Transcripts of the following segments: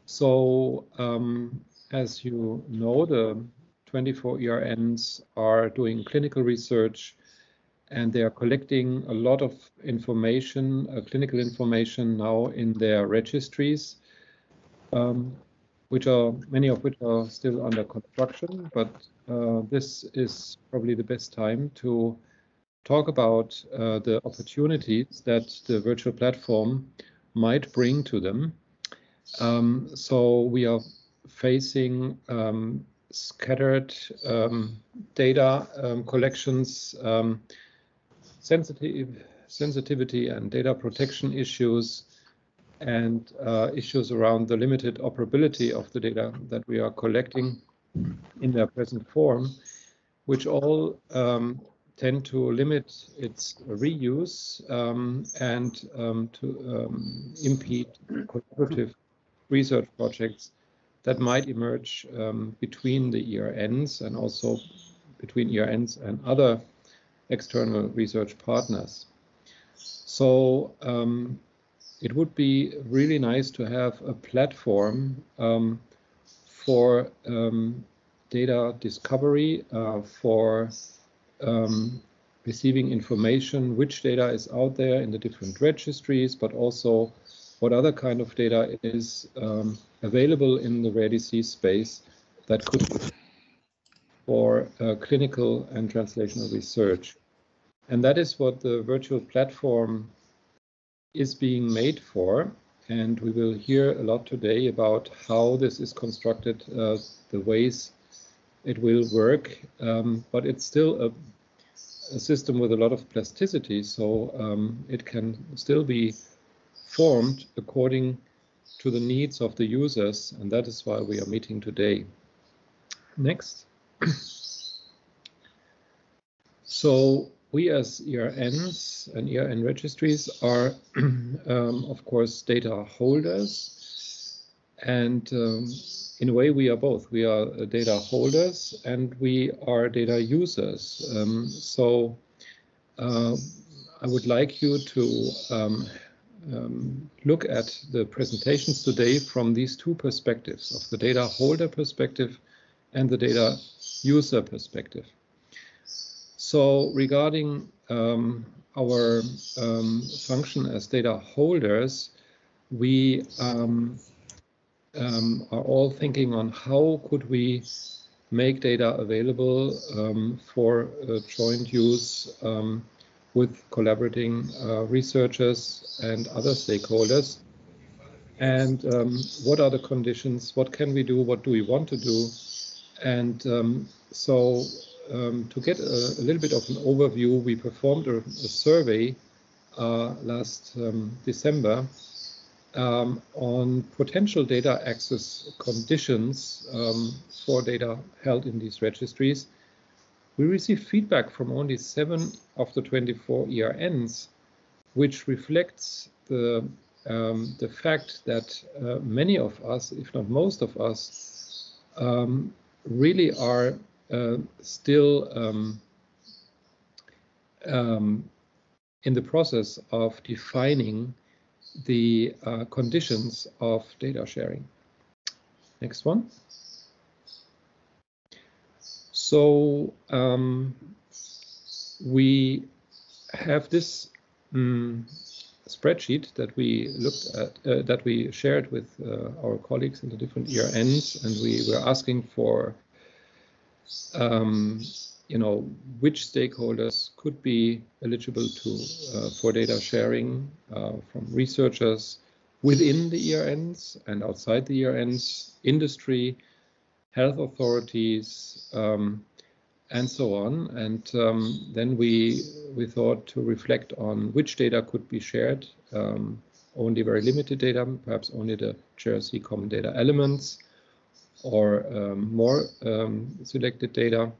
So as you know, the 24 ERNs are doing clinical research, and they are collecting a lot of information, clinical information now in their registries, many of which are still under construction, but this is probably the best time to talk about the opportunities that the virtual platform might bring to them. So we are facing scattered data collections, sensitivity and data protection issues, and issues around the limited operability of the data that we are collecting in their present form, which all tend to limit its reuse and to impede collaborative research projects that might emerge between the ERNs and also between ERNs and other external research partners. So it would be really nice to have a platform for data discovery, for receiving information, which data is out there in the different registries, but also what other kind of data is available in the rare disease space that could be for clinical and translational research. And that is what the virtual platform is being made for. And we will hear a lot today about how this is constructed, the ways it will work, but it's still a system with a lot of plasticity, so it can still be formed according to the needs of the users, and that is why we are meeting today. Next. So we as ERNs and ERN registries are, of course, data holders, and in a way we are both. We are data holders and we are data users. So I would like you to look at the presentations today from these two perspectives, of the data holder perspective and the data user perspective. So regarding our function as data holders, we are all thinking on how could we make data available for joint use with collaborating researchers and other stakeholders. And what are the conditions? What can we do? What do we want to do? And so to get a little bit of an overview, we performed a survey last December on potential data access conditions for data held in these registries. We received feedback from only 7 of the 24 ERNs, which reflects the fact that many of us, if not most of us, really are still in the process of defining the conditions of data sharing. Next one. So we have this spreadsheet that we looked at, that we shared with our colleagues in the different ERNs, and we were asking for which stakeholders could be eligible to for data sharing from researchers within the ERNs and outside the ERNs, industry, health authorities, and so on. And then we thought to reflect on which data could be shared, only very limited data, perhaps only the JRC common data elements, or more selected data.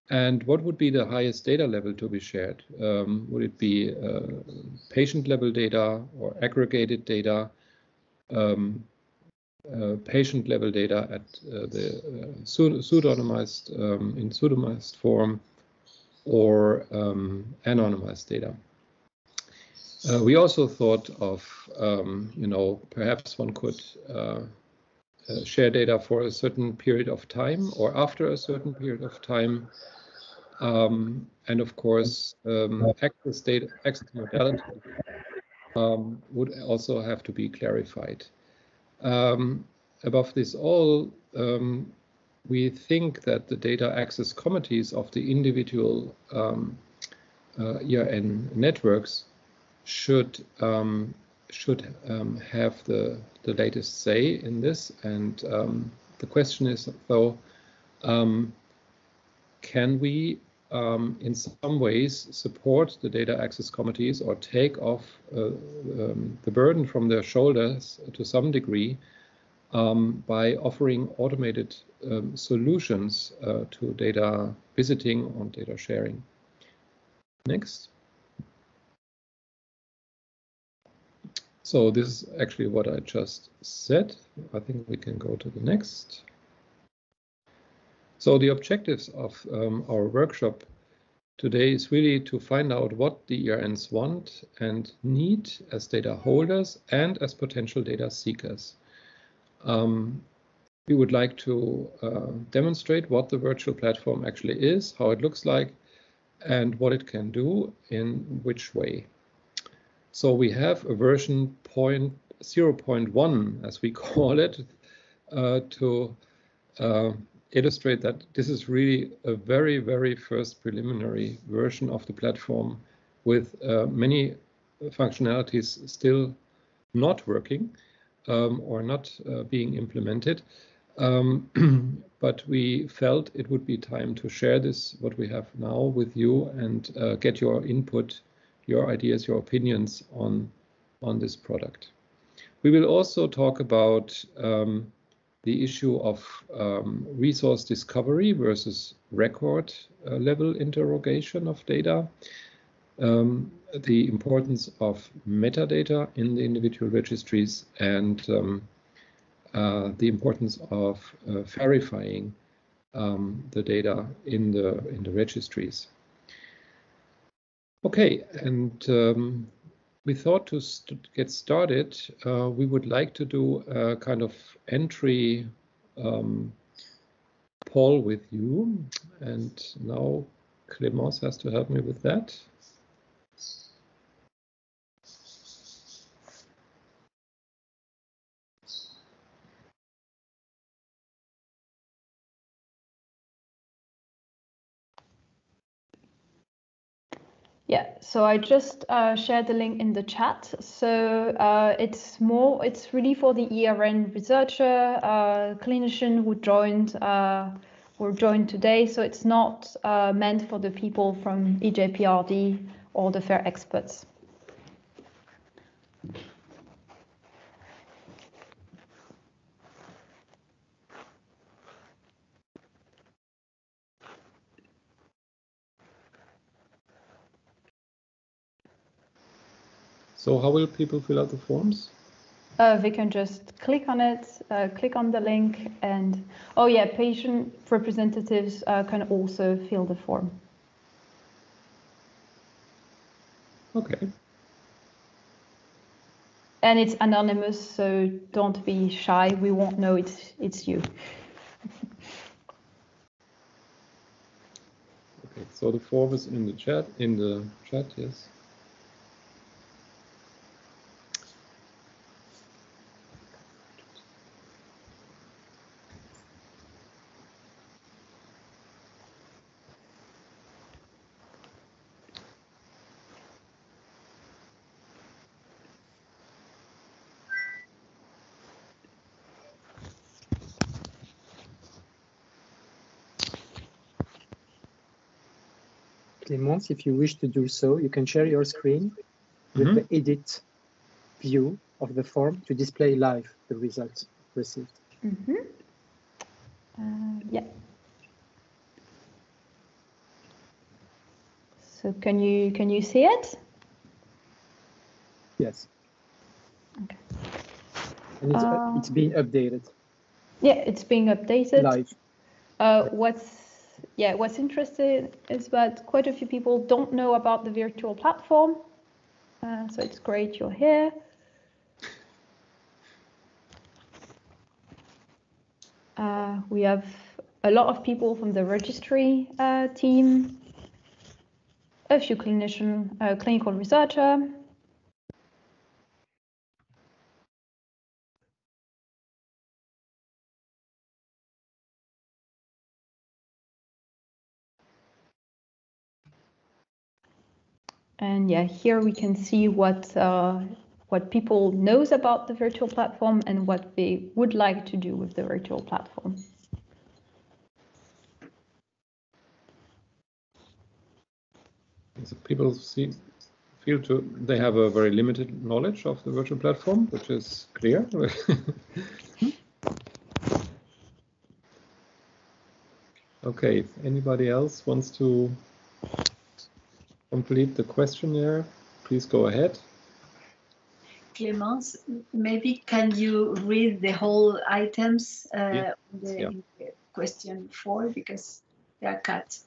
And what would be the highest data level to be shared? Would it be patient level data or aggregated data, patient level data at the pseudonymized, in pseudonymized form, or anonymized data? We also thought of, perhaps one could share data for a certain period of time or after a certain period of time. And of course, access modality would also have to be clarified. Above this all, we think that the data access committees of the individual ERN networks should have the latest say in this. And the question is, though, can we in some ways support the data access committees or take off the burden from their shoulders to some degree by offering automated solutions to data visiting or data sharing? Next. So this is actually what I just said. I think we can go to the next. So the objectives of our workshop today is really to find out what the ERNs want and need as data holders and as potential data seekers. We would like to demonstrate what the virtual platform actually is, how it looks like, and what it can do in which way. So we have a version 0.1, as we call it, to illustrate that this is really a very, very first preliminary version of the platform with many functionalities still not working or not being implemented. But we felt it would be time to share this, what we have now, with you and get your input, your ideas, your opinions on this product. We will also talk about the issue of resource discovery versus record level interrogation of data, the importance of metadata in the individual registries, and the importance of verifying the data in the registries. Okay, and we thought to get started, we would like to do a kind of entry poll with you. And now Clemence has to help me with that. Yeah, so I just shared the link in the chat. So it's really for the ERN researcher, clinician who joined today. So it's not meant for the people from EJP RD or the FAIR experts. So how will people fill out the forms? They can just click on it, click on the link, and oh yeah, patient representatives can also fill the form. Okay. And it's anonymous, so don't be shy. We won't know it's you. Okay, so the form is in the chat. Yes. Clemence, if you wish to do so, you can share your screen with the edit view of the form to display live the results received. Yeah. So can you see it? Yes. Okay. And it's being updated. Yeah, it's being updated. Live. What's interesting is that quite a few people don't know about the virtual platform. So it's great you're here. We have a lot of people from the registry team, a few clinical researcher. And yeah, here we can see what people knows about the virtual platform and what they would like to do with the virtual platform. So people feel they have a very limited knowledge of the virtual platform, which is clear. Okay, if anybody else wants to complete the questionnaire, please go ahead. Clémence, maybe can you read the whole items in the question 4, because they are cut.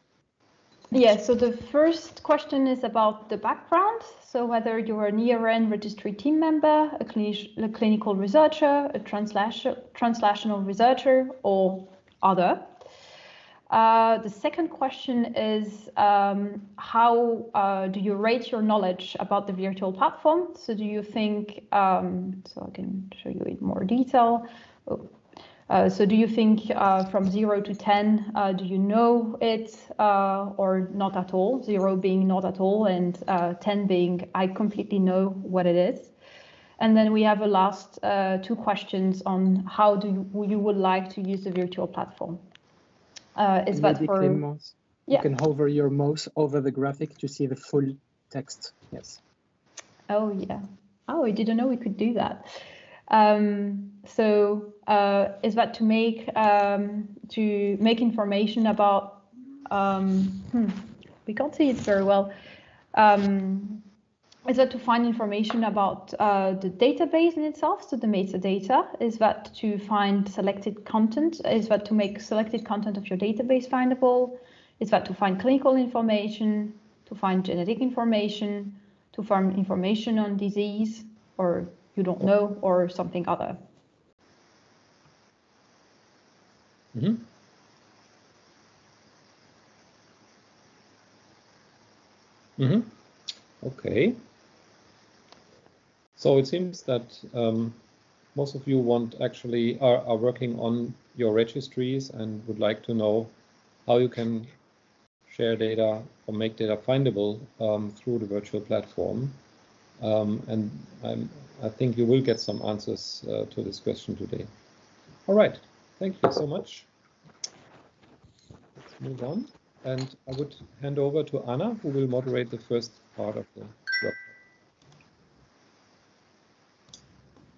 Yeah, so the first question is about the background. So whether you're an ERN registry team member, a clinical researcher, a translational researcher, or other. The second question is how do you rate your knowledge about the virtual platform? So do you think, so I can show you in more detail. So do you think from 0 to 10, do you know it or not at all? 0 being not at all and 10 being I completely know what it is. And then we have a last 2 questions on how you would like to use the virtual platform. Is that for... Clémence, you can hover your mouse over the graphic to see the full text. Yes. Oh, yeah. Oh, I didn't know we could do that. So is that to make information about, we can't see it very well. Is that to find information about the database in itself, so the metadata? Is that to find selected content? Is that to make selected content of your database findable? Is that to find clinical information, to find genetic information, to find information on disease, or you don't know, or something other? Mm-hmm. Mm-hmm. Okay. So it seems that most of you are working on your registries and would like to know how you can share data or make data findable through the virtual platform. And I think you will get some answers to this question today. All right, thank you so much. Let's move on. And I would hand over to Anna, who will moderate the first part of the workshop.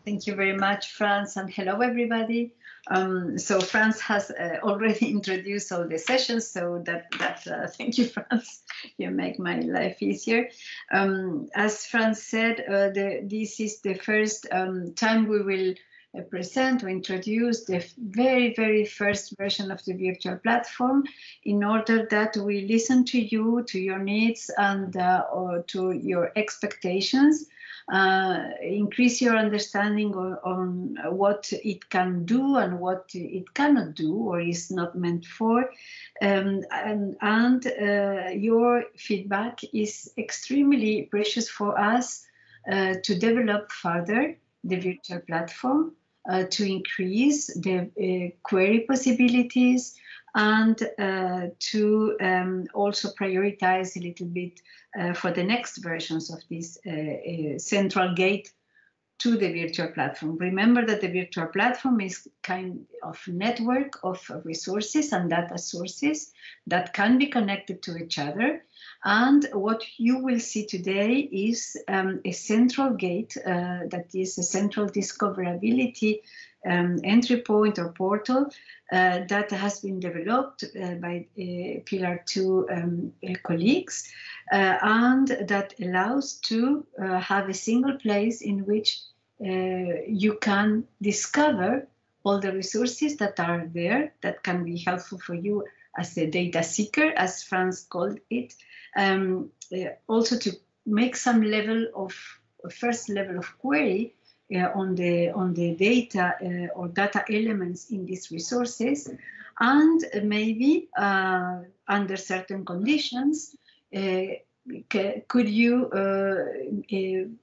Thank you very much, Franz, and hello, everybody. So Franz has already introduced all the sessions, so thank you, Franz. You make my life easier. As Franz said, this is the first time we will present or introduce the very, very first version of the virtual platform, in order that we listen to you, to your needs, and or to your expectations. Increase your understanding on what it can do and what it cannot do or is not meant for. And your feedback is extremely precious for us to develop further the virtual platform, to increase the query possibilities, and to also prioritize a little bit for the next versions of this central gate to the virtual platform. Remember that the virtual platform is kind of network of resources and data sources that can be connected to each other. And what you will see today is a central gate that is a central discoverability entry point or portal that has been developed by Pillar 2 colleagues and that allows to have a single place in which you can discover all the resources that are there that can be helpful for you as a data seeker, as Franz called it, also to make some level of first level of query on the data or data elements in these resources, and maybe under certain conditions, could you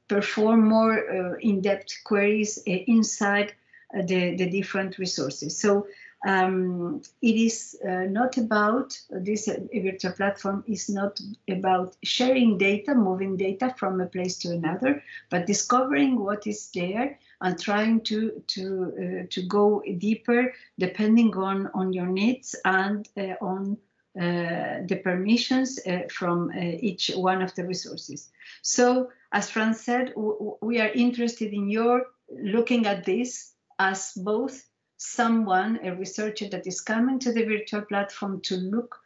perform more in-depth queries inside the different resources? So it is not about this virtual platform is not about sharing data, moving data from a place to another, but discovering what is there and trying to go deeper depending on your needs and on the permissions from each one of the resources. So, as Franz said, we are interested in your looking at this as both someone, a researcher that is coming to the virtual platform to look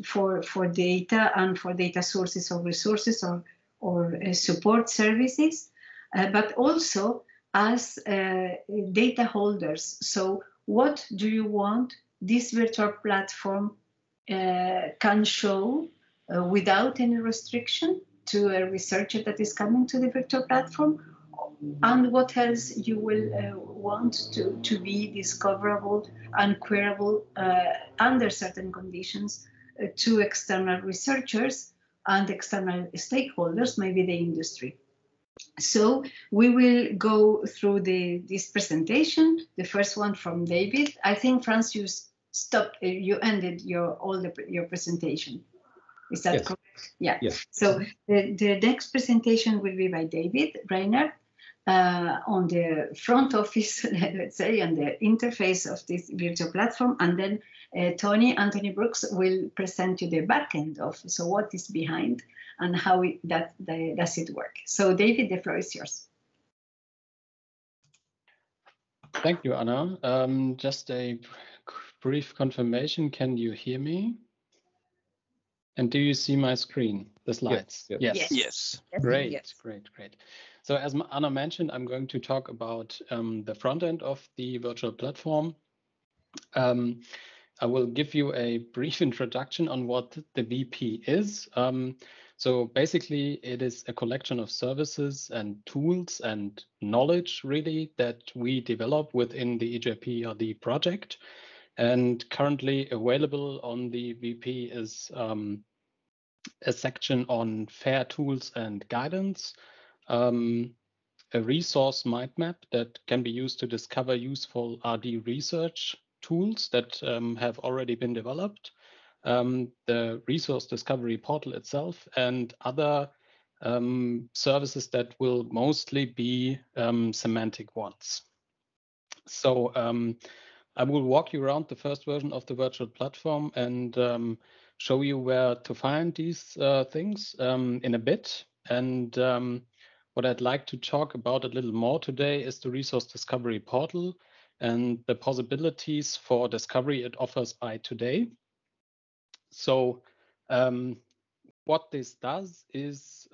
for data and for data sources or resources or support services, but also as data holders. So what do you want this virtual platform can show without any restriction to a researcher that is coming to the virtual platform, and what else you will want to be discoverable and queryable under certain conditions to external researchers and external stakeholders, maybe the industry. So we will go through this presentation. The first one from David. I think, Franz, you stopped. You ended your presentation. Is that correct? Yeah. Yes. So the next presentation will be by David Reinhardt on the front office, let's say, on the interface of this virtual platform, and then Anthony Brooks will present you the back end of so what is behind and how does it work. So David, the floor is yours. Thank you, Anna. Just a brief confirmation. Can you hear me? And do you see my screen, the slides? Yes. Yes. Great, yes. Great. So as Anna mentioned, I'm going to talk about the front end of the virtual platform. I will give you a brief introduction on what the VP is. So basically, it is a collection of services and tools and knowledge, really, that we develop within the EJP RD project. And currently available on the VP is a section on fair tools and guidance, a resource mind map that can be used to discover useful RD research tools that have already been developed, the resource discovery portal itself, and other services that will mostly be semantic ones. So I will walk you around the first version of the virtual platform and show you where to find these things in a bit. And what I'd like to talk about a little more today is the resource discovery portal and the possibilities for discovery it offers by today. So what this does is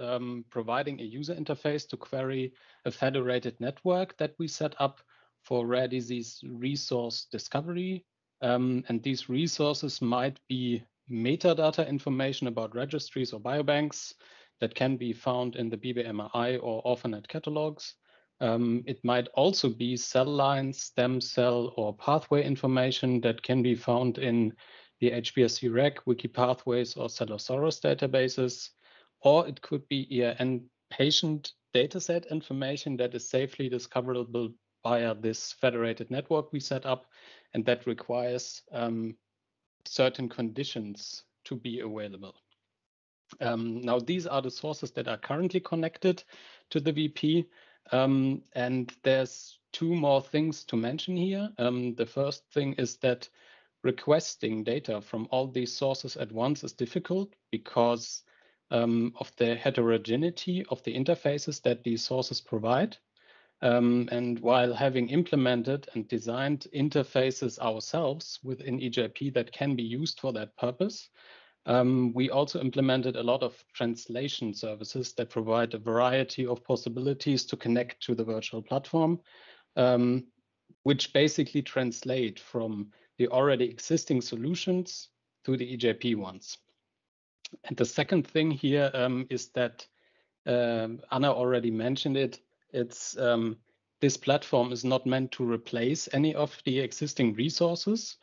providing a user interface to query a federated network that we set up for rare disease resource discovery. And these resources might be metadata information about registries or biobanks that can be found in the BBMRI or OrphaNet catalogs. It might also be cell lines, stem cell, or pathway information that can be found in the HBSC-Reg, Wikipathways, or Cellosaurus databases. Or it could be ERN patient dataset information that is safely discoverable via this federated network we set up, and that requires certain conditions to be available. Now, these are the sources that are currently connected to the VP, and there's two more things to mention here. The first thing is that requesting data from all these sources at once is difficult because of the heterogeneity of the interfaces that these sources provide. And while having implemented and designed interfaces ourselves within EJP that can be used for that purpose, we also implemented a lot of translation services that provide a variety of possibilities to connect to the virtual platform, which basically translate from the already existing solutions to the EJP ones. And the second thing here is that Anna already mentioned it. it's this platform is not meant to replace any of the existing resources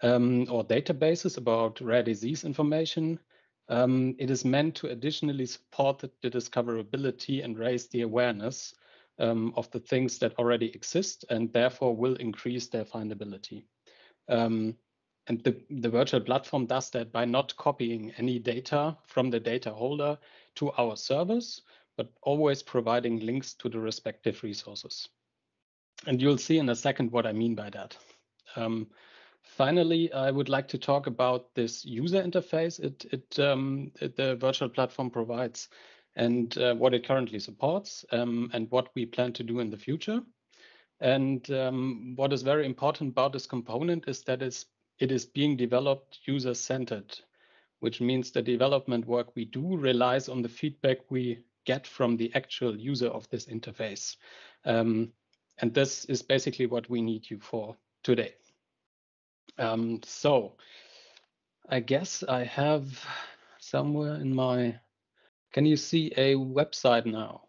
or databases about rare disease information. It is meant to additionally support the discoverability and raise the awareness of the things that already exist and therefore will increase their findability. And the virtual platform does that by not copying any data from the data holder to our servers, but always providing links to the respective resources. And you'll see in a second what I mean by that. Finally, I would like to talk about this user interface the virtual platform provides and what it currently supports and what we plan to do in the future. And what is very important about this component is that it is being developed user-centered, which means the development work we do relies on the feedback we get from the actual user of this interface. And this is basically what we need you for today. So I guess I have somewhere in my, can you see a website now?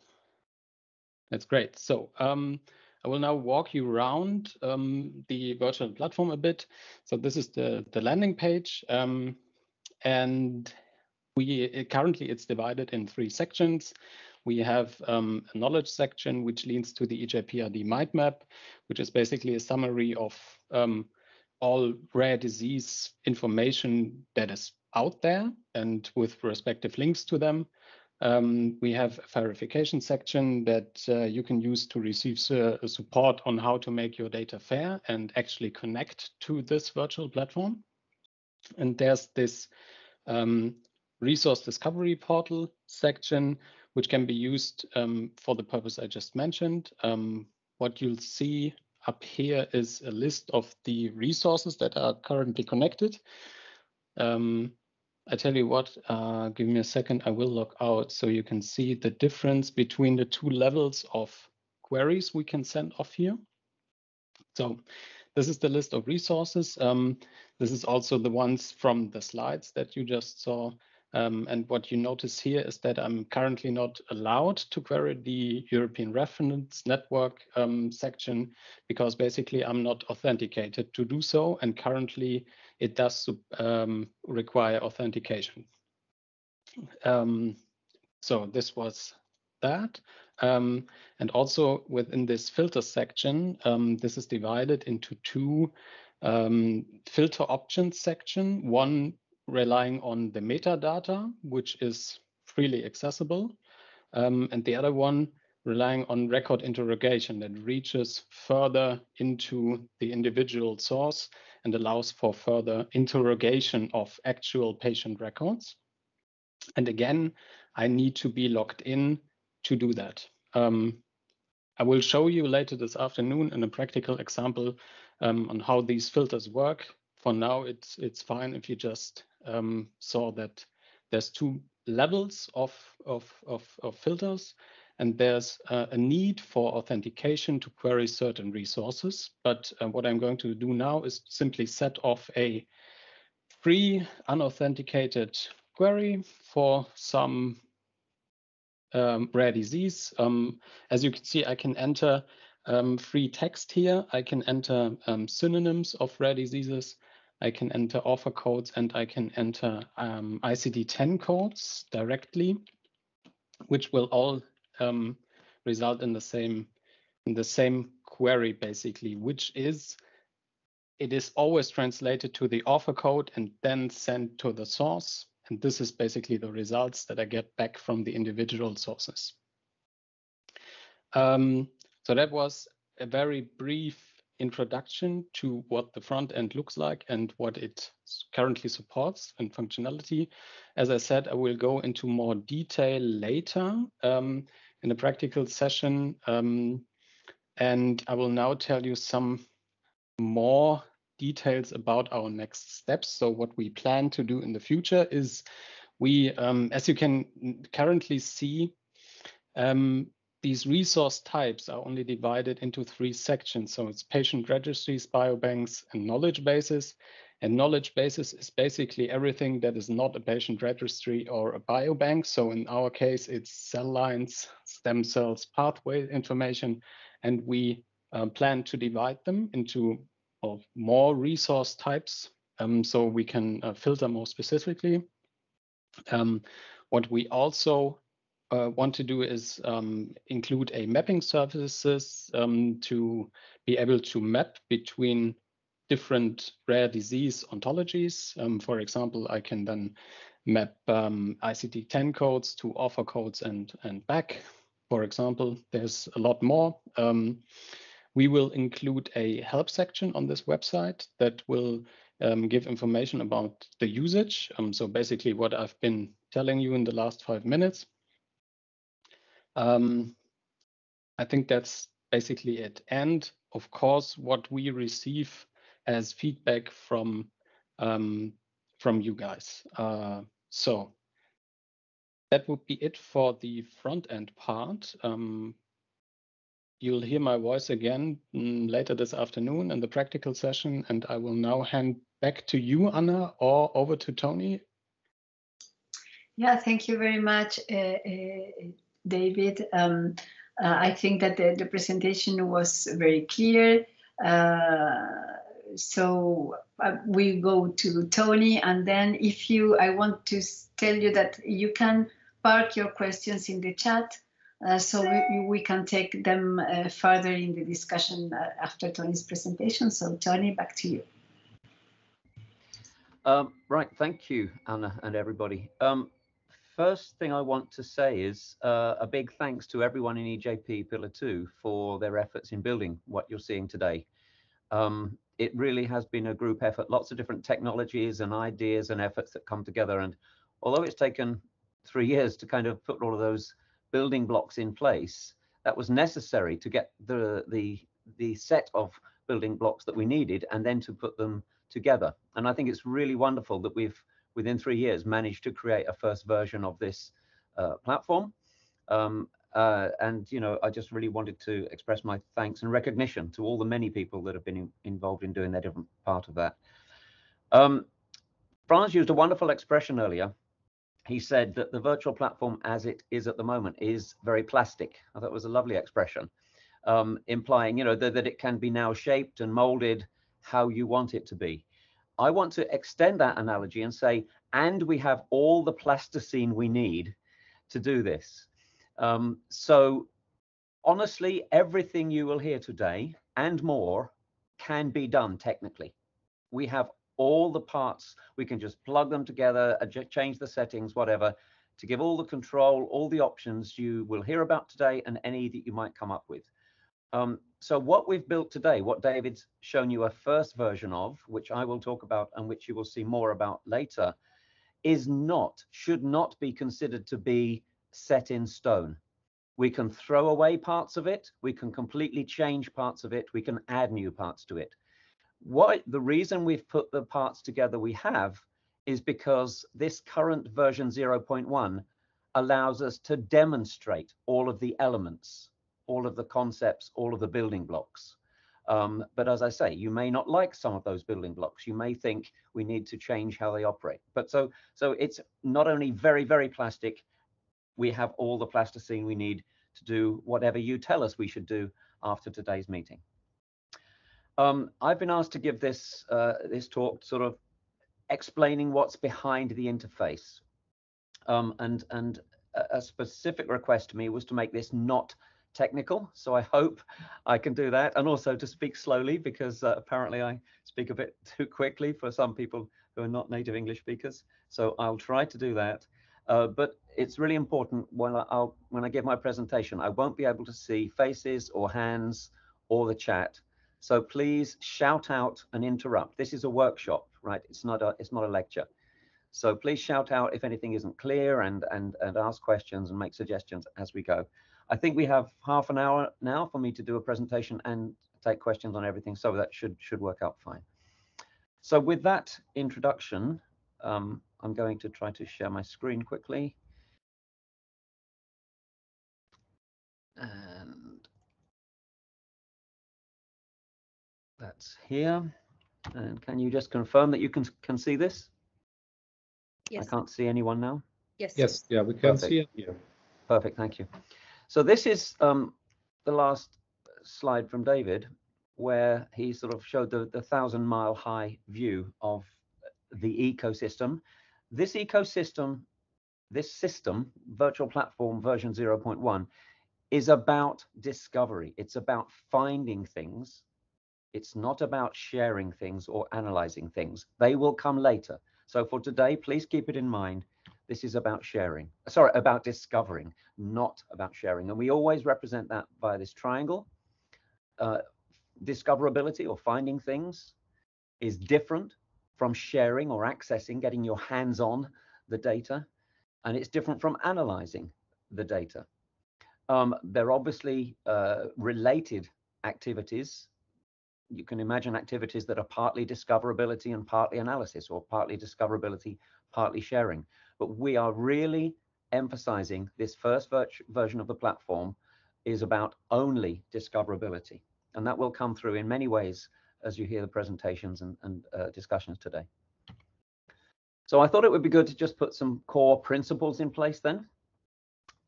That's great. So I will now walk you around the virtual platform a bit. So this is the landing page. And currently it's divided in 3 sections. We have a knowledge section, which leads to the EJP RD mind map, which is basically a summary of all rare disease information that is out there and with respective links to them. We have a verification section that you can use to receive support on how to make your data fair and actually connect to this virtual platform. And there's this resource discovery portal section, which can be used for the purpose I just mentioned. What you'll see up here is a list of the resources that are currently connected. I tell you what, give me a second, I will log out so you can see the difference between the 2 levels of queries we can send off here. So this is the list of resources. This is also the ones from the slides that you just saw. And what you notice here is that I'm currently not allowed to query the European Reference Network section because basically I'm not authenticated to do so. And currently it does require authentication. So this was that. And also within this filter section, this is divided into 2 filter options section, one relying on the metadata, which is freely accessible, and the other one relying on record interrogation that reaches further into the individual source and allows for further interrogation of actual patient records. And again, I need to be logged in to do that. I will show you later this afternoon in a practical example on how these filters work. For now, it's fine if you just saw that there's 2 levels of filters, and there's a need for authentication to query certain resources. But what I'm going to do now is simply set off a free unauthenticated query for some rare disease. As you can see, I can enter free text here. I can enter synonyms of rare diseases. I can enter author codes, and I can enter ICD-10 codes directly, which will all result in the same query, basically, which is it is always translated to the author code and then sent to the source. And this is basically the results that I get back from the individual sources. So that was a very brief introduction to what the front end looks like and what it currently supports and functionality. As I said, I will go into more detail later in a practical session. And I will now tell you some more details about our next steps. So what we plan to do in the future is we, as you can currently see, these resource types are only divided into 3 sections. So it's patient registries, biobanks, and knowledge bases. And knowledge bases is basically everything that is not a patient registry or a biobank. So in our case, it's cell lines, stem cells, pathway information, and we plan to divide them into more resource types, so we can filter more specifically. What we also want to do is include a mapping services to be able to map between different rare disease ontologies. For example, I can then map ICD-10 codes to author codes and back. For example, there's a lot more. We will include a help section on this website that will give information about the usage. So basically what I've been telling you in the last 5 minutes. I think that's basically it. And of course, what we receive as feedback from you guys. So that would be it for the front end part. You'll hear my voice again later this afternoon in the practical session, and I will now hand back to you, Anna, or over to Tony. Yeah, thank you very much, David. I think that the presentation was very clear. So we go to Tony, and then I want to tell you that you can park your questions in the chat, so we can take them further in the discussion after Tony's presentation. So Tony, back to you. Right, thank you, Anna, and everybody. First thing I want to say is a big thanks to everyone in EJP Pillar 2 for their efforts in building what you're seeing today. It really has been a group effort, lots of different technologies and ideas and efforts that come together. And although it's taken 3 years to kind of put all of those building blocks in place, that was necessary to get the set of building blocks that we needed and then to put them together. And I think it's really wonderful that we've, within 3 years, managed to create a first version of this platform. And, you know, I just really wanted to express my thanks and recognition to all the many people that have been involved in doing their different part of that. Franz used a wonderful expression earlier. He said that the virtual platform as it is at the moment is very plastic. I thought it was a lovely expression, implying, you know, that it can be now shaped and molded how you want it to be. I want to extend that analogy and say, and we have all the plasticine we need to do this. So honestly, everything you will hear today and more can be done technically. We have all the parts. We can just plug them together, change the settings, whatever, to give all the control, all the options you will hear about today and any that you might come up with. So what we've built today, what David's shown you a first version of, which I will talk about and which you will see more about later, should not be considered to be set in stone. We can throw away parts of it. We can completely change parts of it. We can add new parts to it. The reason we've put the parts together we have is because this current version 0.1 allows us to demonstrate all of the elements, all of the concepts, all of the building blocks. But as I say, you may not like some of those building blocks. You may think we need to change how they operate. But so it's not only very, very plastic, we have all the plasticine we need to do whatever you tell us we should do after today's meeting. I've been asked to give this talk sort of explaining what's behind the interface. And a specific request to me was to make this not technical. So I hope I can do that, and also to speak slowly, because apparently I speak a bit too quickly for some people who are not native English speakers. So I'll try to do that. But it's really important when I give my presentation, I won't be able to see faces or hands or the chat. So please shout out and interrupt. This is a workshop, right? It's not a lecture. So please shout out if anything isn't clear and ask questions and make suggestions as we go. I think we have half an hour now for me to do a presentation and take questions on everything. So that should work out fine. So with that introduction, I'm going to try to share my screen quickly. And That's here. And can you just confirm that you can see this? Yes. I can't see anyone now. Yes. Yes, yeah, we can see it here. Perfect, thank you. So this is the last slide from David, where he sort of showed the 1,000-mile high view of the ecosystem. This ecosystem, this system, Virtual Platform version 0.1, is about discovery. It's about finding things. It's not about sharing things or analyzing things. They will come later. So for today, please keep it in mind. This is about sharing, sorry, about discovering, not about sharing. And we always represent that via this triangle. Discoverability or finding things is different from sharing or accessing, getting your hands on the data. And it's different from analyzing the data. They're obviously related activities. You can imagine activities that are partly discoverability and partly analysis, or partly discoverability, partly sharing. But we are really emphasizing this first version of the platform is about only discoverability. And that will come through in many ways as you hear the presentations and discussions today. So I thought it would be good to just put some core principles in place then.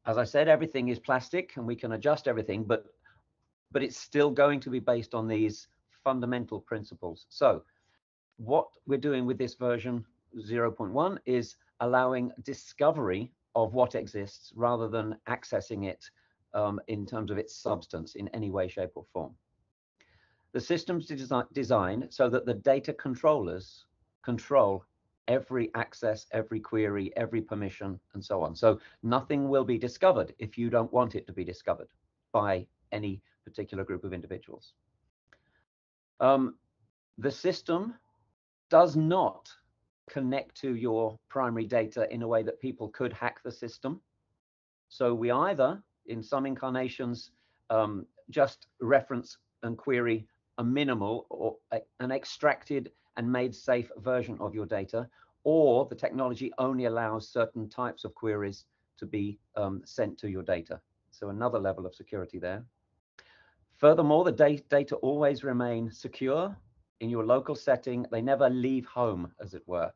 As I said, everything is plastic and we can adjust everything, but it's still going to be based on these fundamental principles. So what we're doing with this version 0.1 is allowing discovery of what exists rather than accessing it in terms of its substance in any way, shape, or form. The system's designed so that the data controllers control every access, every query, every permission, and so on. So nothing will be discovered if you don't want it to be discovered by any particular group of individuals. The system does not connect to your primary data in a way that people could hack the system. So we either, in some incarnations, just reference and query a minimal or an extracted and made safe version of your data, or the technology only allows certain types of queries to be sent to your data. So another level of security there. Furthermore, the data always remain secure in your local setting. They never leave home, as it were.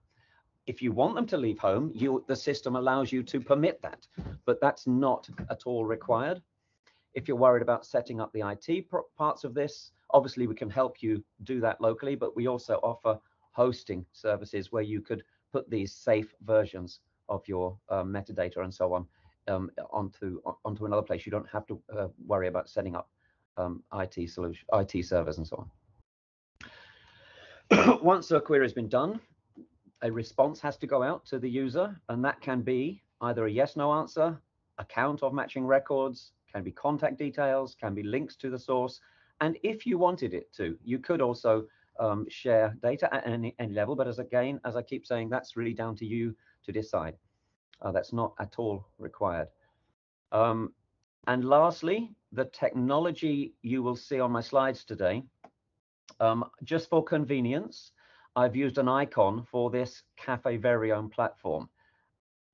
If you want them to leave home, the system allows you to permit that, but that's not at all required. If you're worried about setting up the IT parts of this, obviously we can help you do that locally, but we also offer hosting services where you could put these safe versions of your metadata and so on onto another place. You don't have to worry about setting up IT servers and so on. Once a query has been done, a response has to go out to the user, and that can be either a yes/no answer, a count of matching records, can be contact details, can be links to the source. And if you wanted it to, you could also share data at any level. But as I keep saying, that's really down to you to decide. That's not at all required. And lastly, the technology you will see on my slides today, just for convenience, I've used an icon for this Café Veriome platform.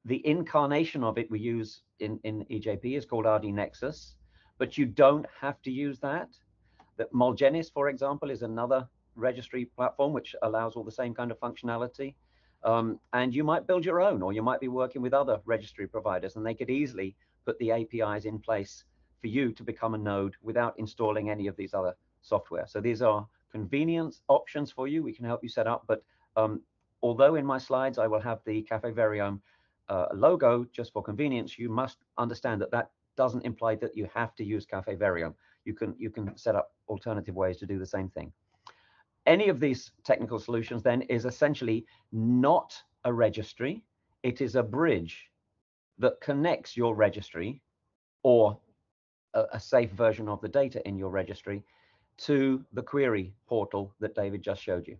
The incarnation of it we use in EJP is called RD Nexus, but you don't have to use that. That Molgenis, for example, is another registry platform which allows all the same kind of functionality. And you might build your own, or you might be working with other registry providers, and they could easily put the APIs in place for you to become a node without installing any of these other software. So these are convenience options for you. We can help you set up, but although in my slides I will have the Café Veriome logo just for convenience, you must understand that that doesn't imply that you have to use Café Veriome. You can set up alternative ways to do the same thing. Any of these technical solutions then is essentially not a registry. It is a bridge that connects your registry or a safe version of the data in your registry to the query portal that David just showed you.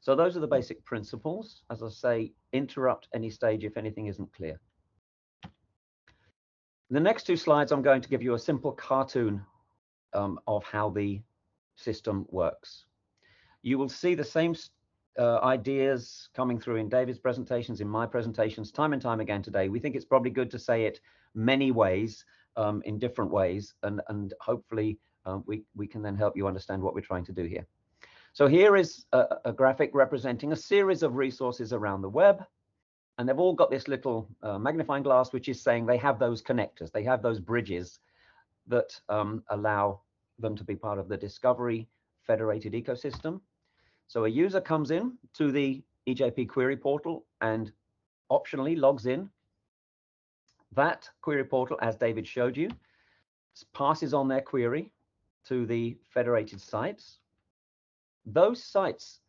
So those are the basic principles. As I say, interrupt any stage if anything isn't clear. In the next two slides, I'm going to give you a simple cartoon of how the system works. You will see the same ideas coming through in David's presentations, in my presentations, time and time again today. We think it's probably good to say it many ways, in different ways, and hopefully we can then help you understand what we're trying to do here. So here is a graphic representing a series of resources around the web. And they've all got this little magnifying glass, which is saying they have those connectors. They have those bridges that allow them to be part of the discovery federated ecosystem. So a user comes in to the EJP query portal and optionally logs in. That query portal, as David showed you, passes on their query to the federated sites. Those sites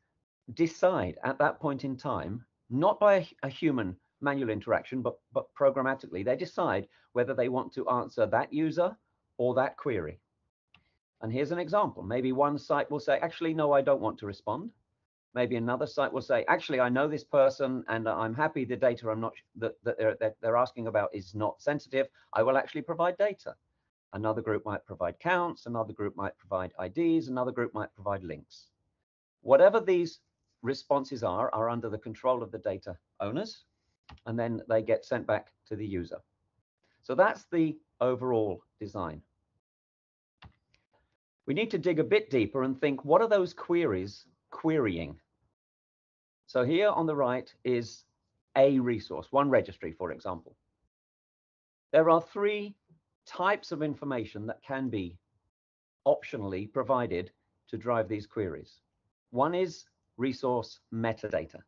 decide at that point in time, not by a human manual interaction, but programmatically, they decide whether they want to answer that user or that query. And here's an example. Maybe one site will say, actually, no, I don't want to respond. Maybe another site will say, actually, I know this person and I'm happy the data that they're asking about is not sensitive. I will actually provide data. Another group might provide counts. Another group might provide IDs. Another group might provide links. Whatever these responses are under the control of the data owners, and then they get sent back to the user. So that's the overall design. We need to dig a bit deeper and think, what are those queries querying? So here on the right is a resource, one registry, for example. There are three types of information that can be optionally provided to drive these queries. One is resource metadata.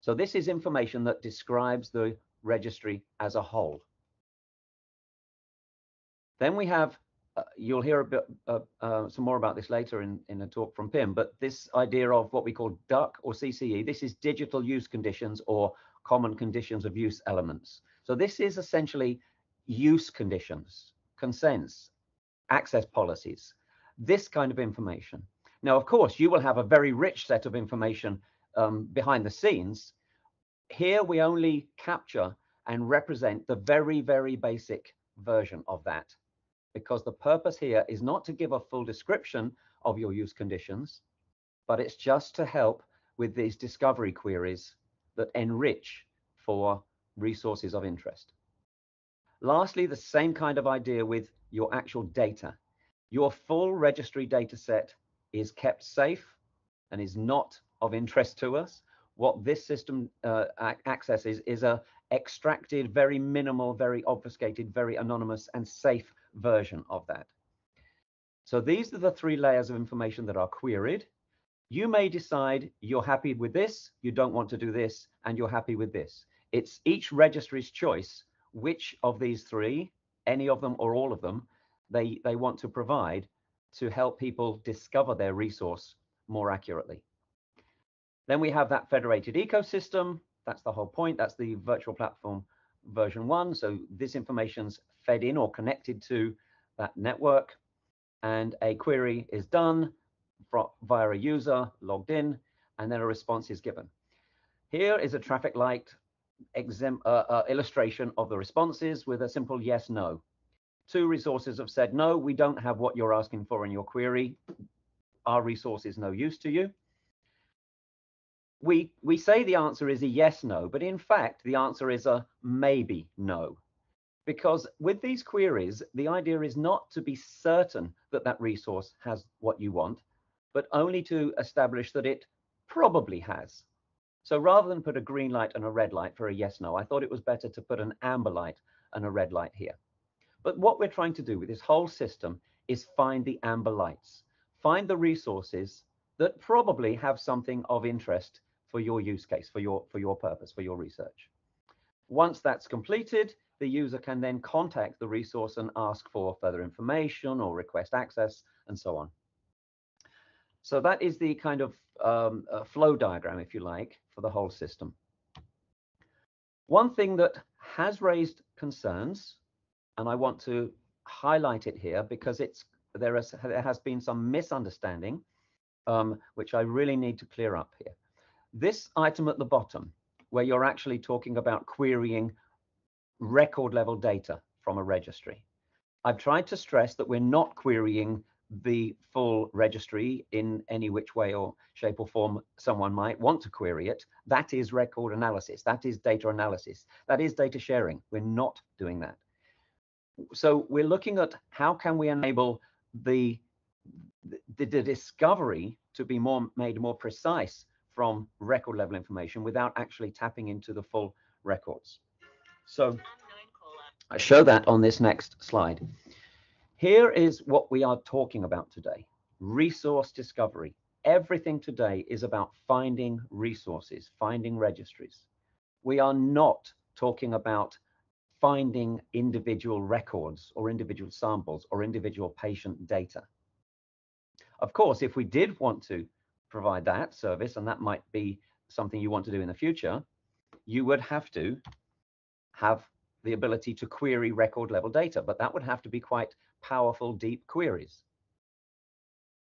So this is information that describes the registry as a whole. Then we have, you'll hear a bit, some more about this later in a talk from Pim, but this idea of what we call DUC or CCE, this is digital use conditions or common conditions of use elements. So this is essentially use conditions, consents, access policies, this kind of information. Now, of course, you will have a very rich set of information behind the scenes. Here we only capture and represent the very, very basic version of that, because the purpose here is not to give a full description of your use conditions, but it's just to help with these discovery queries that enrich for resources of interest. Lastly, the same kind of idea with your actual data. Your full registry data set is kept safe and is not of interest to us. What this system accesses is a extracted, very minimal, very obfuscated, very anonymous and safe version of that. So these are the three layers of information that are queried. You may decide you're happy with this, you don't want to do this, and you're happy with this. It's each registry's choice which of these three, any of them or all of them, they want to provide to help people discover their resource more accurately. Then we have that federated ecosystem. That's the whole point. That's the virtual platform version 1. So this information's fed in or connected to that network, and a query is done via a user logged in, and then a response is given. Here is a traffic light illustration of the responses with a simple yes, no. Two resources have said, no, we don't have what you're asking for in your query. Our resource is no use to you. We say the answer is a yes, no, but in fact, the answer is a maybe no. Because with these queries, the idea is not to be certain that that resource has what you want, but only to establish that it probably has. So rather than put a green light and a red light for a yes, no, I thought it was better to put an amber light and a red light here. But what we're trying to do with this whole system is find the amber lights, find the resources that probably have something of interest for your use case, for your purpose, for your research. Once that's completed, the user can then contact the resource and ask for further information or request access and so on. So that is the kind of flow diagram, if you like, for the whole system. One thing that has raised concerns, and I want to highlight it here because there has been some misunderstanding, which I really need to clear up here. This item at the bottom, where you're actually talking about querying record level data from a registry. I've tried to stress that we're not querying the full registry in any which way or shape or form someone might want to query it. That is record analysis. That is data analysis. That is data sharing. We're not doing that. So we're looking at how can we enable the the discovery to be made more precise from record level information without actually tapping into the full records. So I show that on this next slide. Here is what we are talking about today: resource discovery. Everything today is about finding resources, finding registries. We are not talking about finding individual records or individual samples or individual patient data. Of course, if we did want to provide that service, and that might be something you want to do in the future, you would have to have the ability to query record level data, but that would have to be quite powerful, deep queries.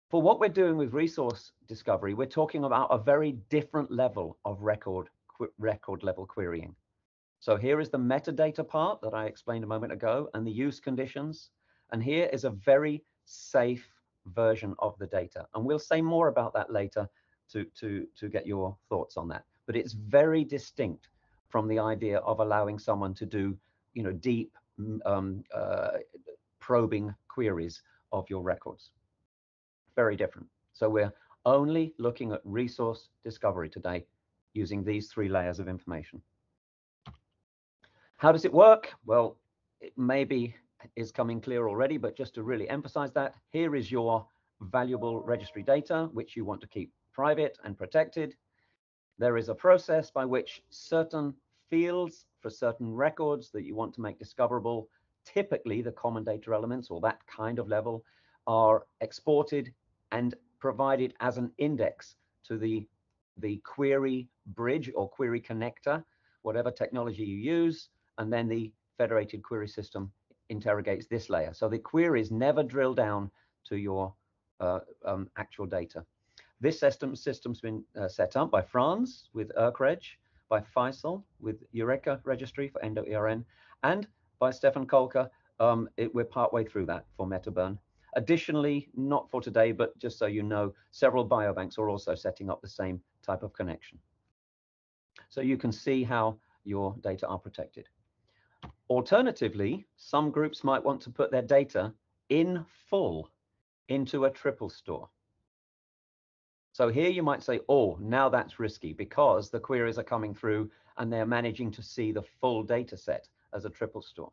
For what we're doing with resource discovery, we're talking about a very different level of record level querying. So here is the metadata part that I explained a moment ago and the use conditions. And here is a very safe version of the data. And we'll say more about that later to get your thoughts on that. But it's very distinct from the idea of allowing someone to do, you know, deep probing queries of your records. Very different. So we're only looking at resource discovery today using these three layers of information. How does it work? Well, it maybe is coming clear already, but just to really emphasize that, here is your valuable registry data, which you want to keep private and protected. There is a process by which certain fields for certain records that you want to make discoverable, typically the common data elements or that kind of level, are exported and provided as an index to the query bridge or query connector, whatever technology you use, and then the federated query system interrogates this layer. So the queries never drill down to your actual data. This system's been set up by Franz with ERCREG, by Faisal with ERICA Registry for Endo-ERN, and by Stefan Kolker. We're partway through that for Metaburn. Additionally, not for today, but just so you know, several biobanks are also setting up the same type of connection. So you can see how your data are protected. Alternatively, some groups might want to put their data in full into a triple store. So here you might say, oh, now that's risky because the queries are coming through and they're managing to see the full data set as a triple store.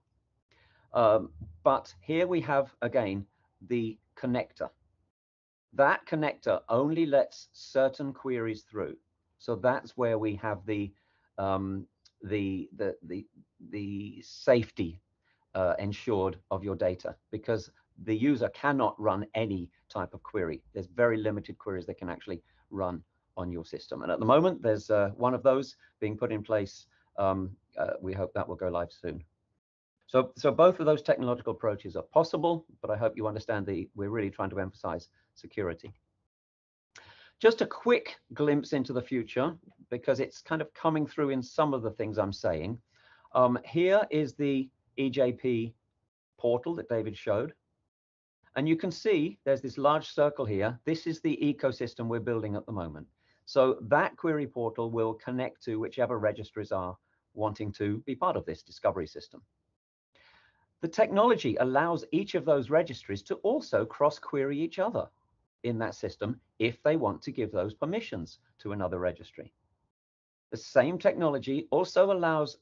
But here we have, again, the connector. That connector only lets certain queries through. So that's where we have the safety ensured of your data, because the user cannot run any type of query. There's very limited queries that can actually run on your system. And at the moment, there's one of those being put in place. We hope that will go live soon. So both of those technological approaches are possible, but I hope you understand we're really trying to emphasize security. Just a quick glimpse into the future, because it's kind of coming through in some of the things I'm saying. Here is the EJP portal that David showed. And you can see there's this large circle here. This is the ecosystem we're building at the moment. So that query portal will connect to whichever registries are wanting to be part of this discovery system. The technology allows each of those registries to also cross-query each other in that system if they want to give those permissions to another registry. The same technology also allows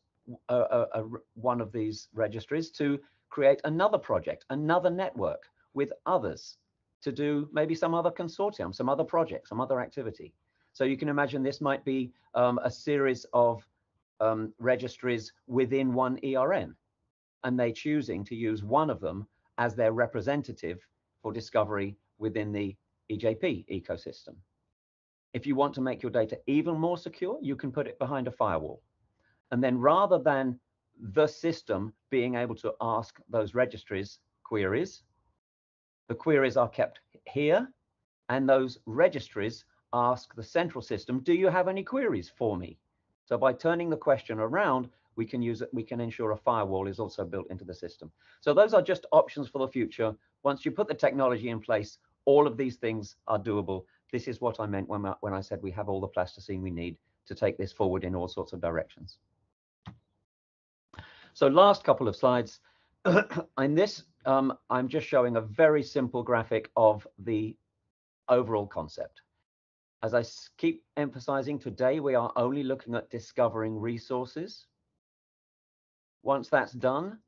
one of these registries to create another project, another network with others to do maybe some other consortium, some other project, some other activity. So you can imagine this might be a series of registries within one ERN, and they choosing to use one of them as their representative for discovery within the EJP ecosystem. If you want to make your data even more secure, you can put it behind a firewall. And then rather than the system being able to ask those registries queries, the queries are kept here, and those registries ask the central system, do you have any queries for me? So by turning the question around, we can ensure a firewall is also built into the system. So those are just options for the future. Once you put the technology in place, all of these things are doable. This is what I meant when I said we have all the plasticine we need to take this forward in all sorts of directions. So last couple of slides. In this, I'm just showing a very simple graphic of the overall concept. As I keep emphasizing, today we are only looking at discovering resources. Once that's done,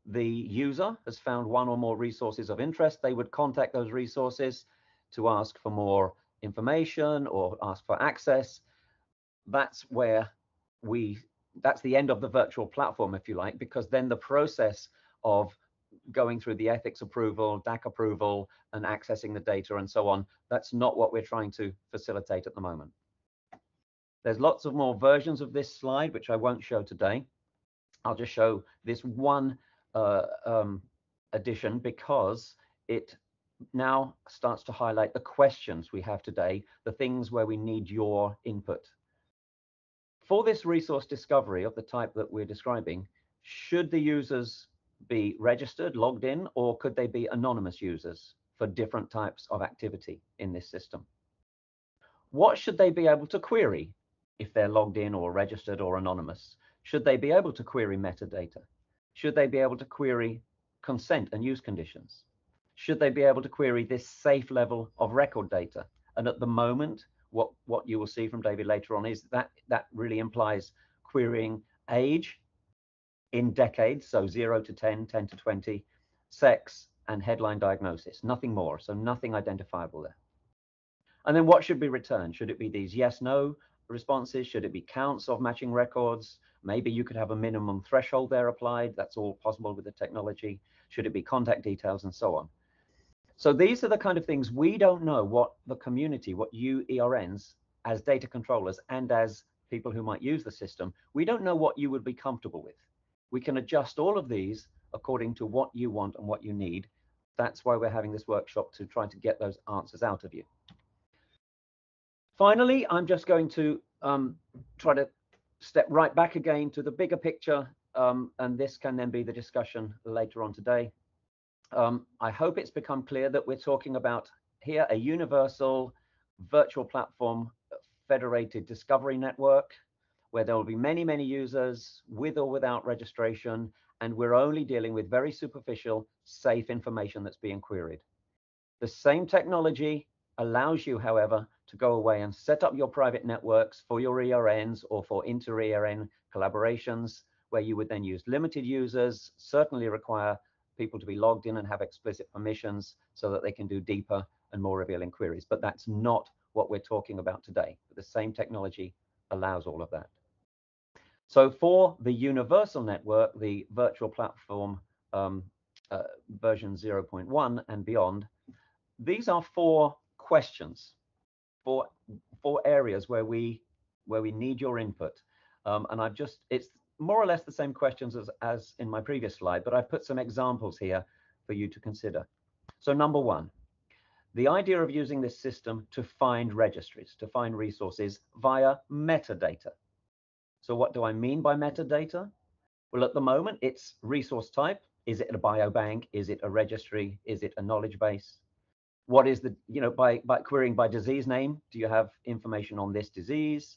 the user has found one or more resources of interest. They would contact those resources to ask for more information or ask for access. That's where that's the end of the virtual platform, if you like, because then the process of going through the ethics approval, DAC approval, and accessing the data and so on, that's not what we're trying to facilitate at the moment. There's lots of more versions of this slide, which I won't show today. I'll just show this one addition because it now starts to highlight the questions we have today, the things where we need your input. For this resource discovery of the type that we're describing, should the users be registered, logged in, or could they be anonymous users for different types of activity in this system? What should they be able to query if they're logged in or registered or anonymous? Should they be able to query metadata? Should they be able to query consent and use conditions? Should they be able to query this safe level of record data? And at the moment, what you will see from David later on is that really implies querying age in decades, so 0 to 10, 10 to 20, sex, and headline diagnosis, nothing more, so nothing identifiable there. And then what should be returned? Should it be these yes, no responses? Should it be counts of matching records? Maybe you could have a minimum threshold there applied. That's all possible with the technology. Should it be contact details and so on? So these are the kind of things we don't know what the community, what you ERNs as data controllers and as people who might use the system, we don't know what you would be comfortable with. We can adjust all of these according to what you want and what you need. That's why we're having this workshop, to try to get those answers out of you. Finally, I'm just going to try to step right back again to the bigger picture, and this can then be the discussion later on today. I hope it's become clear that we're talking about here a universal virtual platform federated discovery network where there will be many, many users with or without registration, and we're only dealing with very superficial, safe information that's being queried. The same technology allows you, however, to go away and set up your private networks for your ERNs or for inter-ERN collaborations, where you would then use limited users, certainly require people to be logged in and have explicit permissions so that they can do deeper and more revealing queries. But that's not what we're talking about today. The same technology allows all of that. So for the universal network, the virtual platform version 0.1 and beyond, these are 4 questions, four areas where we need your input. And it's more or less the same questions as in my previous slide, but I've put some examples here for you to consider. So number 1, the idea of using this system to find registries, to find resources via metadata. So what do I mean by metadata? Well, at the moment, it's resource type. Is it a biobank? Is it a registry? Is it a knowledge base? What is the, by querying by disease name, do you have information on this disease?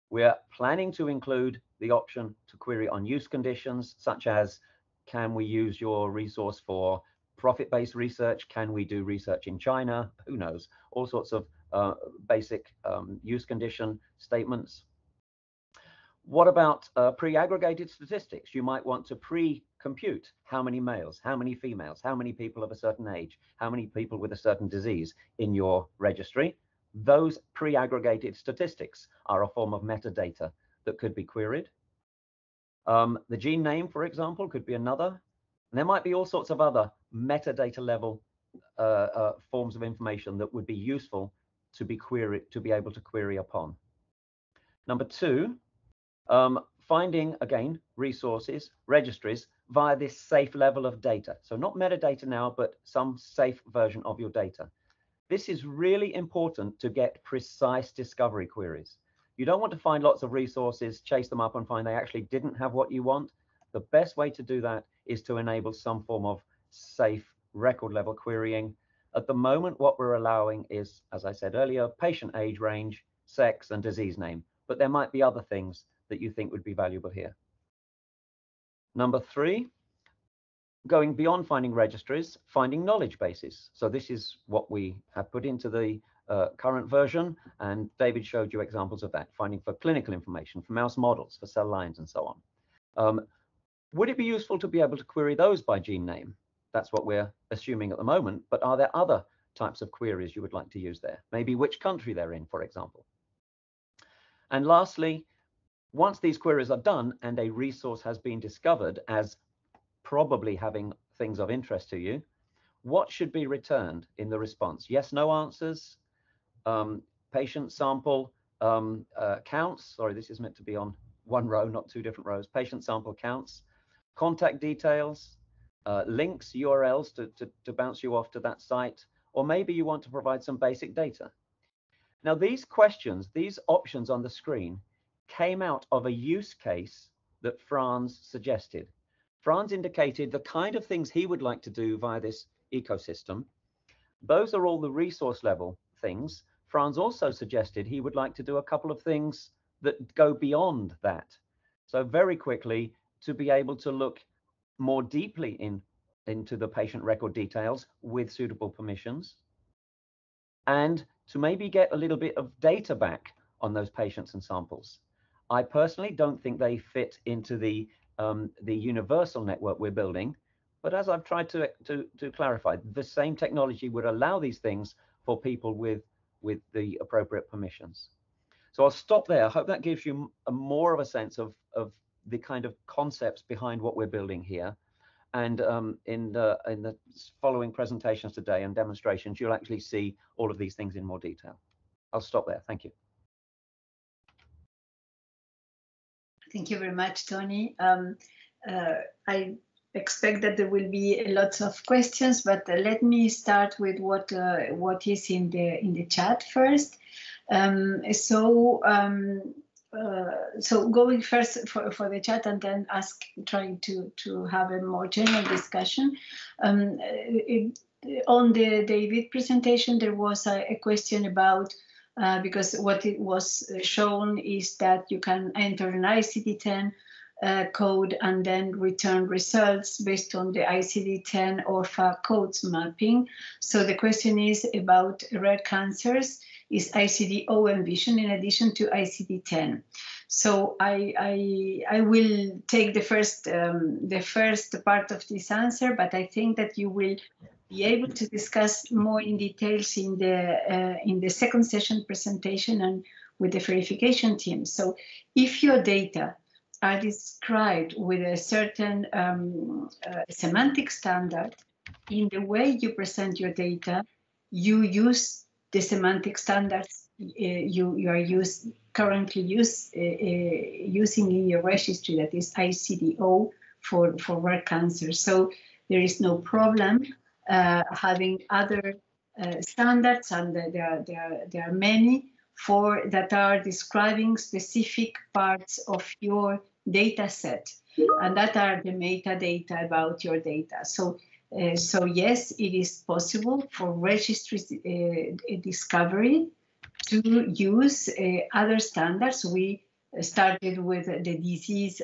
We're planning to include the option to query on use conditions, such as, can we use your resource for profit-based research? Can we do research in China? Who knows? All sorts of basic use condition statements. What about pre-aggregated statistics? You might want to pre-compute how many males, how many females, how many people of a certain age, how many people with a certain disease in your registry. Those pre-aggregated statistics are a form of metadata that could be queried. The gene name, for example, could be another. And there might be all sorts of other metadata level forms of information that would be useful to be able to query upon. Number 2, finding, again, resources, registries via this safe level of data. So not metadata now, but some safe version of your data. This is really important to get precise discovery queries. You don't want to find lots of resources, chase them up and find they actually didn't have what you want. The best way to do that is to enable some form of safe record level querying. At the moment, what we're allowing is, as I said earlier, patient age range, sex, and disease name. But there might be other things that you think would be valuable here. Number 3, going beyond finding registries, finding knowledge bases. So this is what we have put into the current version, and David showed you examples of that, finding for clinical information, for mouse models, for cell lines, and so on. Would it be useful to be able to query those by gene name? That's what we're assuming at the moment, but are there other types of queries you would like to use there? Maybe which country they're in, for example. And lastly, once these queries are done and a resource has been discovered as probably having things of interest to you, what should be returned in the response? Yes, no answers, patient sample counts. Sorry, this is meant to be on one row, not two different rows. Patient sample counts, contact details, links, URLs to bounce you off to that site, or maybe you want to provide some basic data. Now, these questions, these options on the screen came out of a use case that Franz suggested. Franz indicated the kind of things he would like to do via this ecosystem. Those are all the resource level things. Franz also suggested he would like to do a couple of things that go beyond that. So very quickly, to be able to look more deeply into the patient record details with suitable permissions, and to maybe get a little bit of data back on those patients and samples. I personally don't think they fit into the universal network we're building, but as I've tried to clarify, the same technology would allow these things for people with the appropriate permissions. So I'll stop there. I hope that gives you more of a sense of the kind of concepts behind what we're building here. And in the following presentations today and demonstrations, you'll actually see all of these things in more detail. I'll stop there. Thank you. Thank you very much, Tony. I expect that there will be lots of questions, but let me start with what is in the chat first. So going first for the chat and then trying to have a more general discussion. On the David presentation, there was a question about because what it was shown is that you can enter an ICD-10 code and then return results based on the ICD-10 ORFA codes mapping. So the question is about rare cancers. Is ICD-O envisioned in addition to ICD-10? So I will take the first part of this answer, but I think that you will be able to discuss more in details in the second session presentation and with the verification team. So if your data are described with a certain semantic standard, in the way you present your data, you use the semantic standards you are currently using in your registry, that is ICD-O for rare cancer. So there is no problem having other standards, and there are many that are describing specific parts of your data set, and that are the metadata about your data. So yes, it is possible for registry discovery to use other standards. We started with the disease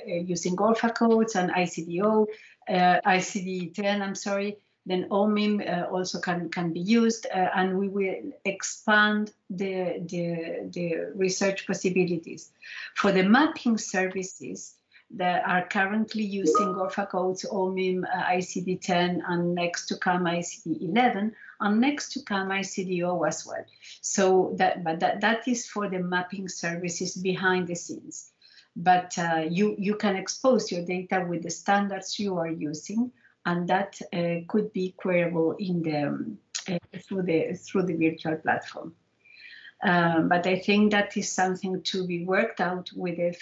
using ORFA codes and ICD-O, ICD-10, I'm sorry. Then OMIM also can be used, and we will expand the research possibilities. For the mapping services that are currently using ORFA codes, OMIM, ICD-10, and next to come ICD-11, and next to come ICD-O as well. So that is for the mapping services behind the scenes. But you can expose your data with the standards you are using, and that could be queryable in through the virtual platform. But I think that is something to be worked out with the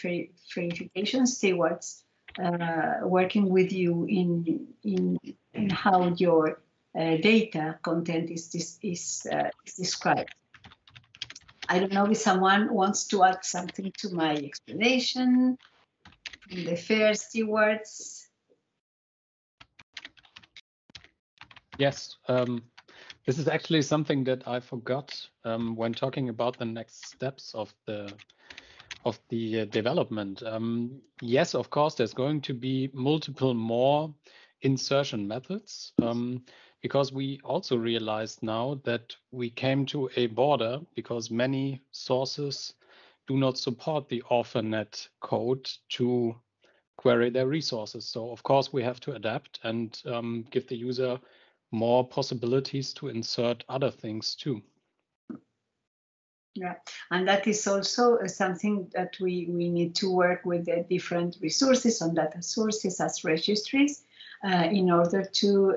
verification stewards working with you in how your data content is described. I don't know if someone wants to add something to my explanation. The fair stewards. Yes, this is actually something that I forgot when talking about the next steps of the development. Yes, of course, there's going to be multiple more insertion methods, because we also realized now that we came to a border because many sources do not support the AuthorNet code to query their resources. So of course we have to adapt and give the user more possibilities to insert other things too. Yeah, and that is also something that we need to work with the different resources on data sources as registries in order to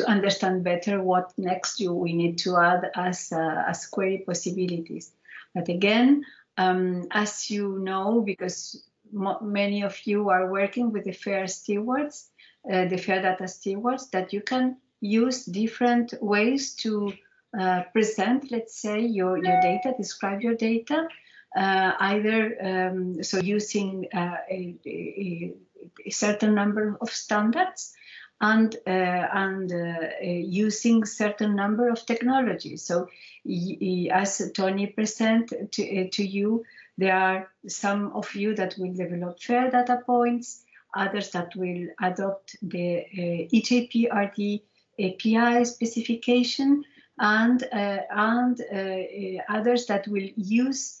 understand better what next we need to add as query possibilities. But again, as you know, because many of you are working with the FAIR stewards, the FAIR data stewards, that you can use different ways to present, let's say, your data, describe your data, either so using a certain number of standards and using certain number of technologies. So as Tony presented to you, there are some of you that will develop FAIR data points, others that will adopt the EJP RD API specification, and others that will use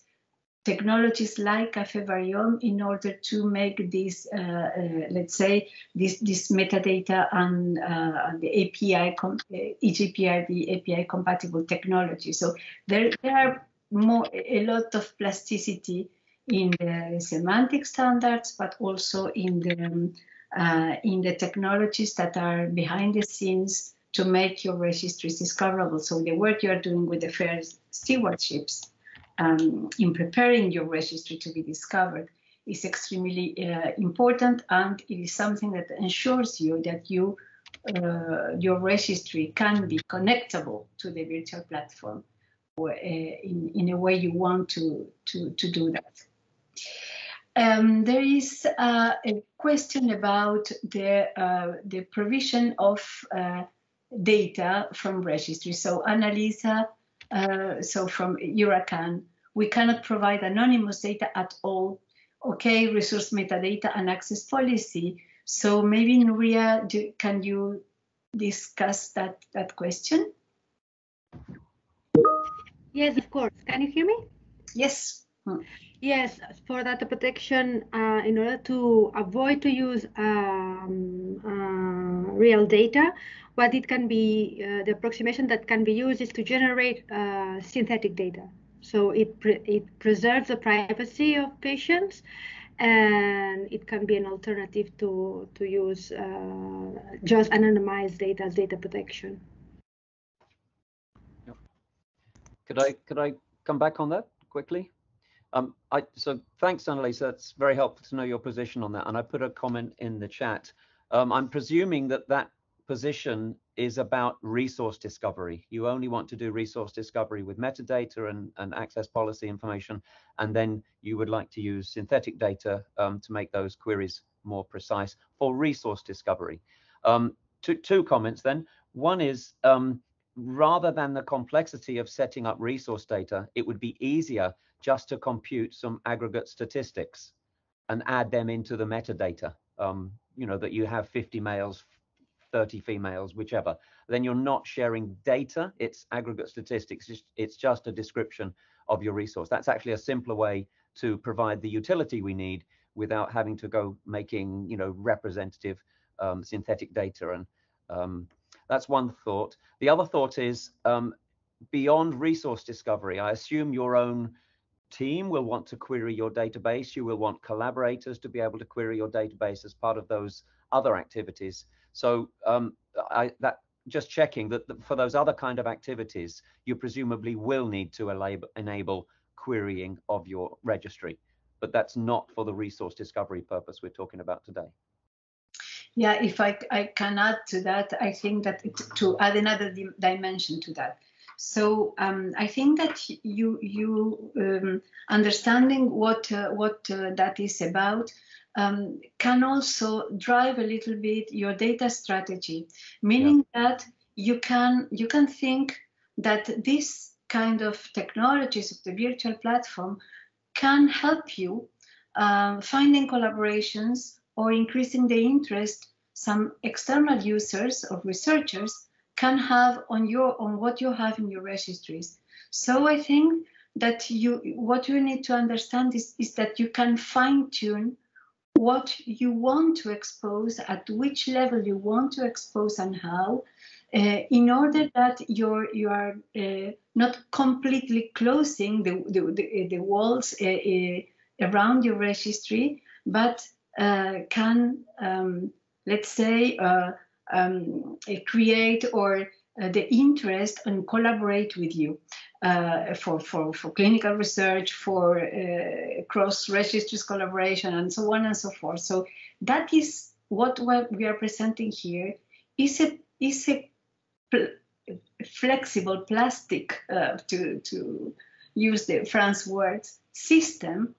technologies like Café Varium in order to make this, let's say, this metadata and the API, EJP RD API compatible technology. So there are a lot of plasticity in the semantic standards, but also in the technologies that are behind the scenes to make your registries discoverable. So the work you are doing with the FAIR stewardships in preparing your registry to be discovered is extremely important, and it is something that ensures you that your registry can be connectable to the virtual platform in a way you want to do that. There is a question about the provision of data from registry. So Annalisa, so from ERICA, we cannot provide anonymous data at all. Okay, resource metadata and access policy. So maybe Nuria, can you discuss that question? Yes, of course. Can you hear me? Yes. Yes, for data protection, in order to avoid to use real data, what it can be, the approximation that can be used is to generate synthetic data. So it preserves the privacy of patients, and it can be an alternative to use just anonymized data as data protection. Could I come back on that quickly? So thanks, Annalisa. It's very helpful to know your position on that. And I put a comment in the chat. I'm presuming that position is about resource discovery. You only want to do resource discovery with metadata and access policy information, and then you would like to use synthetic data to make those queries more precise for resource discovery. Two comments then. One is, rather than the complexity of setting up resource data, it would be easier just to compute some aggregate statistics and add them into the metadata. You know, that you have 50 males, 30 females, whichever. Then you're not sharing data, it's aggregate statistics, it's just a description of your resource. That's actually a simpler way to provide the utility we need without having to go making, you know, representative synthetic data. And that's one thought. The other thought is, beyond resource discovery, I assume your own team will want to query your database. You will want collaborators to be able to query your database as part of those other activities. So just checking that for those other kind of activities, you presumably will need to enable querying of your registry, but that's not for the resource discovery purpose we're talking about today. Yeah, if I can add to that, I think that to add another dimension to that. So I think that you understanding what that is about can also drive a little bit your data strategy, meaning that you can think that this kind of technologies of the virtual platform can help you finding collaborations or increasing the interest some external users or researchers can have on what you have in your registries. So I think that what you need to understand is that you can fine-tune what you want to expose, at which level you want to expose, and how, in order that you are not completely closing the walls around your registry, but can, let's say, create or the interest and collaborate with you for clinical research, for cross-registries collaboration, and so on and so forth. So that is what we are presenting here, is a flexible plastic, to use the French words, system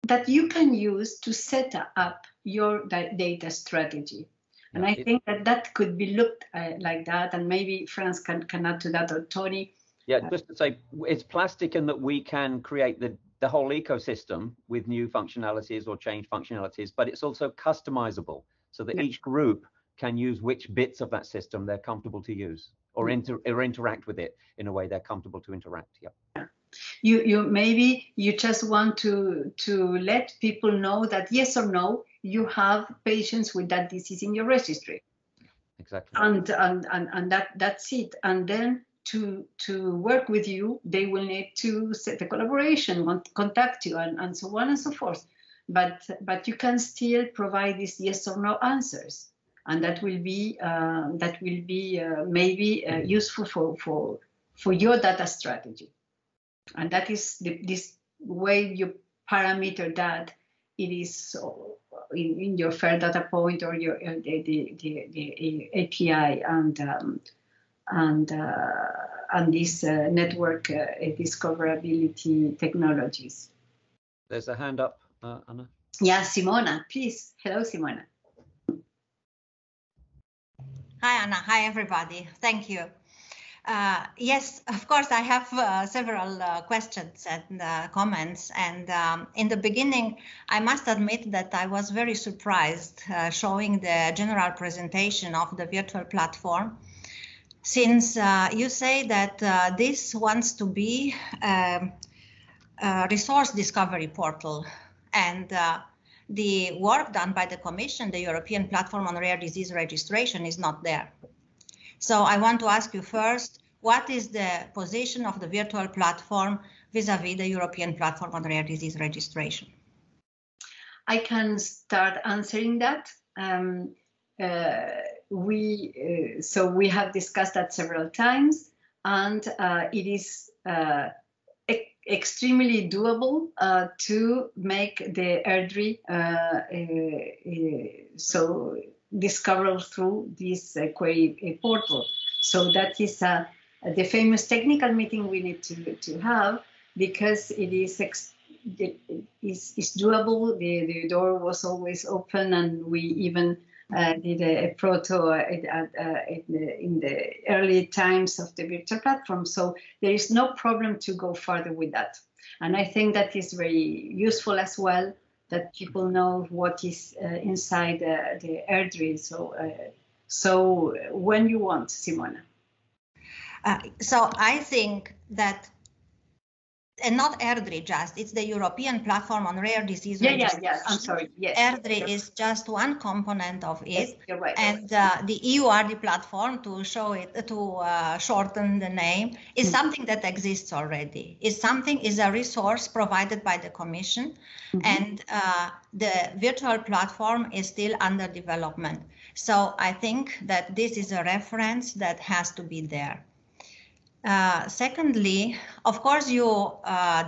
that you can use to set up your data strategy. And I think that could be looked like that, and maybe Franz can add to that, or Tony. Yeah, just to say, it's plastic in that we can create the whole ecosystem with new functionalities or change functionalities, but it's also customizable so that each group can use which bits of that system they're comfortable to use, or interact with it in a way they're comfortable to interact. Yeah. You maybe you just want to let people know that yes or no, you have patients with that disease in your registry. Exactly. And that's it. And then to work with you, they will need to set a collaboration, contact you, and so on and so forth. But you can still provide these yes or no answers, and that will be maybe useful for your data strategy. And that is this way you parameter that it is in your fair data point or your the API and this network discoverability technologies. There's a hand up, Anna. Yeah, Simona, please. Hello, Simona. Hi, Anna. Hi, everybody. Thank you. Yes, of course, I have several questions and comments. And in the beginning, I must admit that I was very surprised showing the general presentation of the virtual platform, since you say that this wants to be a resource discovery portal. And the work done by the Commission, the European Platform on Rare Disease Registration, is not there. So I want to ask you first, what is the position of the virtual platform vis-a-vis the European Platform on Rare Disease Registration? I can start answering that. So we have discussed that several times, and it is extremely doable to make the ERDRI so discoverable through this query portal. So that is the famous technical meeting we need to have, because it is doable. The door was always open, and we even did a proto in the early times of the virtual platform. So there is no problem to go further with that. And I think that is very useful as well, that people know what is inside the ERDRI. So when you want, Simona. So I think that, and not ERDRI just, it's the European Platform on Rare Disease Registration. Yeah, I'm sorry, yes. ERDRI is just one component of it. Yes, you're right. And the EU RD platform, to show it, to shorten the name, is something that exists already. Is a resource provided by the Commission, and the virtual platform is still under development. So I think that this is a reference that has to be there. Secondly, of course, you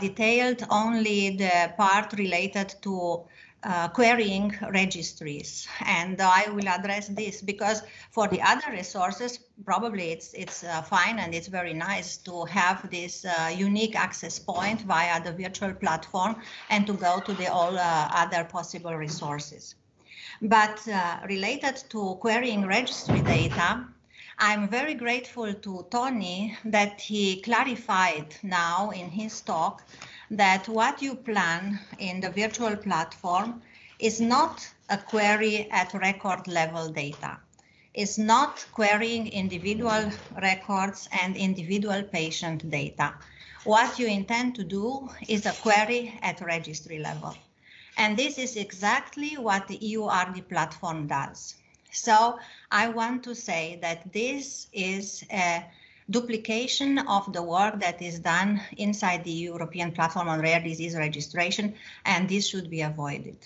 detailed only the part related to querying registries, and I will address this because for the other resources, probably it's fine and it's very nice to have this unique access point via the virtual platform and to go to the all other possible resources. But related to querying registry data, I'm very grateful to Tony that he clarified now in his talk that what you plan in the virtual platform is not a query at record level data. It's not querying individual records and individual patient data. What you intend to do is a query at registry level. And this is exactly what the EU RD platform does. So I want to say that this is a duplication of the work that is done inside the European Platform on Rare Disease Registration, and this should be avoided.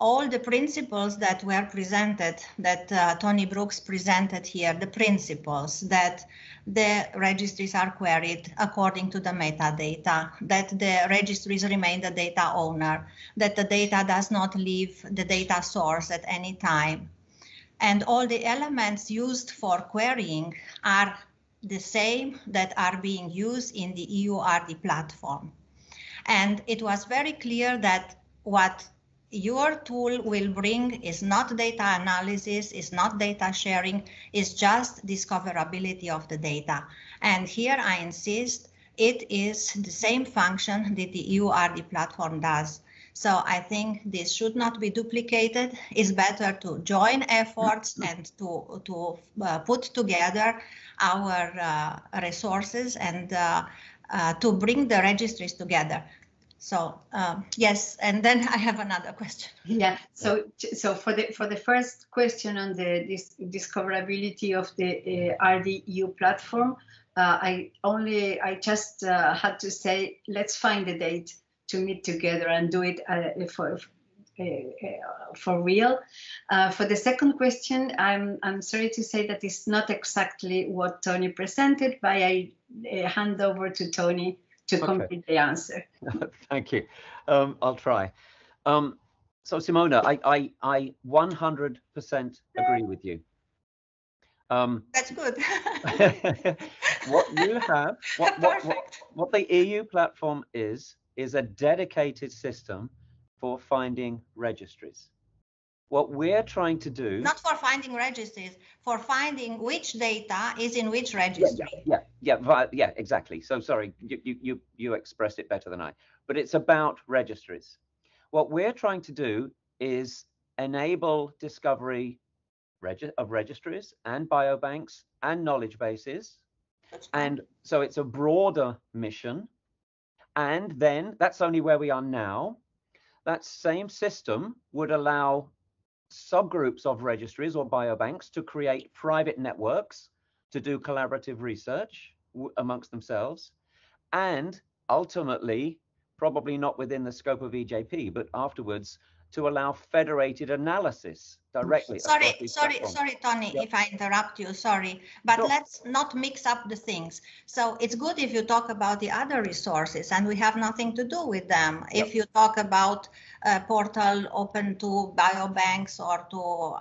All the principles that were presented, that Tony Brooks presented here, the principles that the registries are queried according to the metadata, that the registries remain the data owner, that the data does not leave the data source at any time, and all the elements used for querying are the same that are being used in the EU RD platform. And it was very clear that what your tool will bring is not data analysis, is not data sharing, is just discoverability of the data. And here I insist, it is the same function that the EU RD platform does. So I think this should not be duplicated. It's better to join efforts and to put together our resources and to bring the registries together. So yes, and then I have another question. Yeah. So for the first question on the discoverability of the RD EU platform, I just had to say, let's find a date to meet together and do it for real. For the second question, I'm sorry to say that it's not exactly what Tony presented, but I hand over to Tony to complete the answer. Thank you. I'll try. So Simona, I 100% agree with you. That's good. What you have, what the EU platform is a dedicated system for finding registries. What we're trying to do... Not for finding registries, for finding which data is in which registry. Yeah, exactly. So sorry, you expressed it better than I. But it's about registries. What we're trying to do is enable discovery of registries and biobanks and knowledge bases. And so it's a broader mission. And then that's only where we are now. That same system would allow subgroups of registries or biobanks to create private networks to do collaborative research amongst themselves, and ultimately, probably not within the scope of EJP, but afterwards, to allow federated analysis directly. Sorry, Tony, if I interrupt you, sorry, but sure. Let's not mix up the things. So it's good if you talk about the other resources and we have nothing to do with them. Yep. If you talk about a portal open to biobanks or to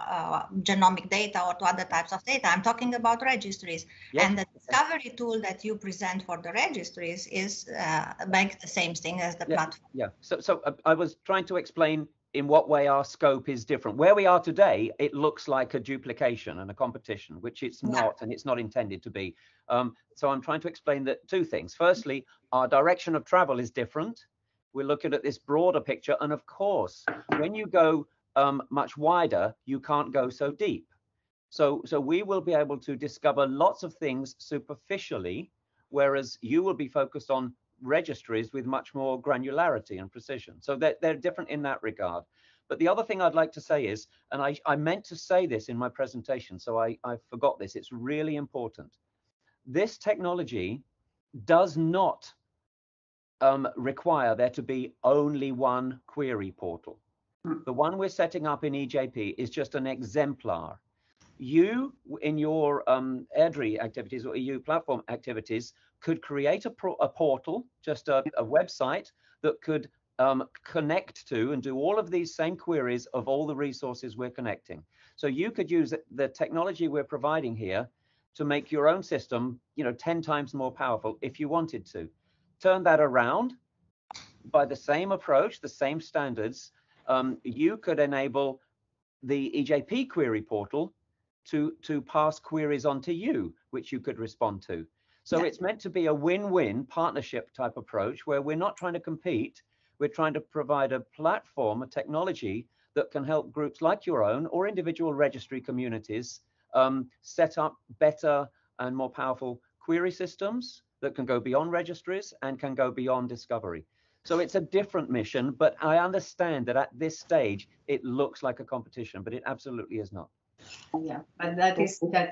genomic data or to other types of data, I'm talking about registries. Yep. And the discovery tool that you present for the registries is the same thing as the platform. Yeah, so I was trying to explain in what way our scope is different. Where we are today, it looks like a duplication and a competition, which it's not, and it's not intended to be. So I'm trying to explain that two things. Firstly, our direction of travel is different. We're looking at this broader picture. And of course, when you go much wider, you can't go so deep. So we will be able to discover lots of things superficially, whereas you will be focused on registries with much more granularity and precision. So they're different in that regard. But the other thing I'd like to say is, and I meant to say this in my presentation, so I forgot this, it's really important. This technology does not require there to be only one query portal. The one we're setting up in EJP is just an exemplar. You, in your ERDRI activities or EU platform activities, could create a portal, just a website that could connect to and do all of these same queries of all the resources we're connecting. So you could use the technology we're providing here to make your own system, 10 times more powerful if you wanted to. Turn that around by the same approach, the same standards. You could enable the EJP query portal to pass queries on to you, which you could respond to. So it's meant to be a win-win partnership type approach where we're not trying to compete. We're trying to provide a platform, a technology that can help groups like your own or individual registry communities set up better and more powerful query systems that can go beyond registries and can go beyond discovery. So it's a different mission, but I understand that at this stage, it looks like a competition, but it absolutely is not. Yeah, but that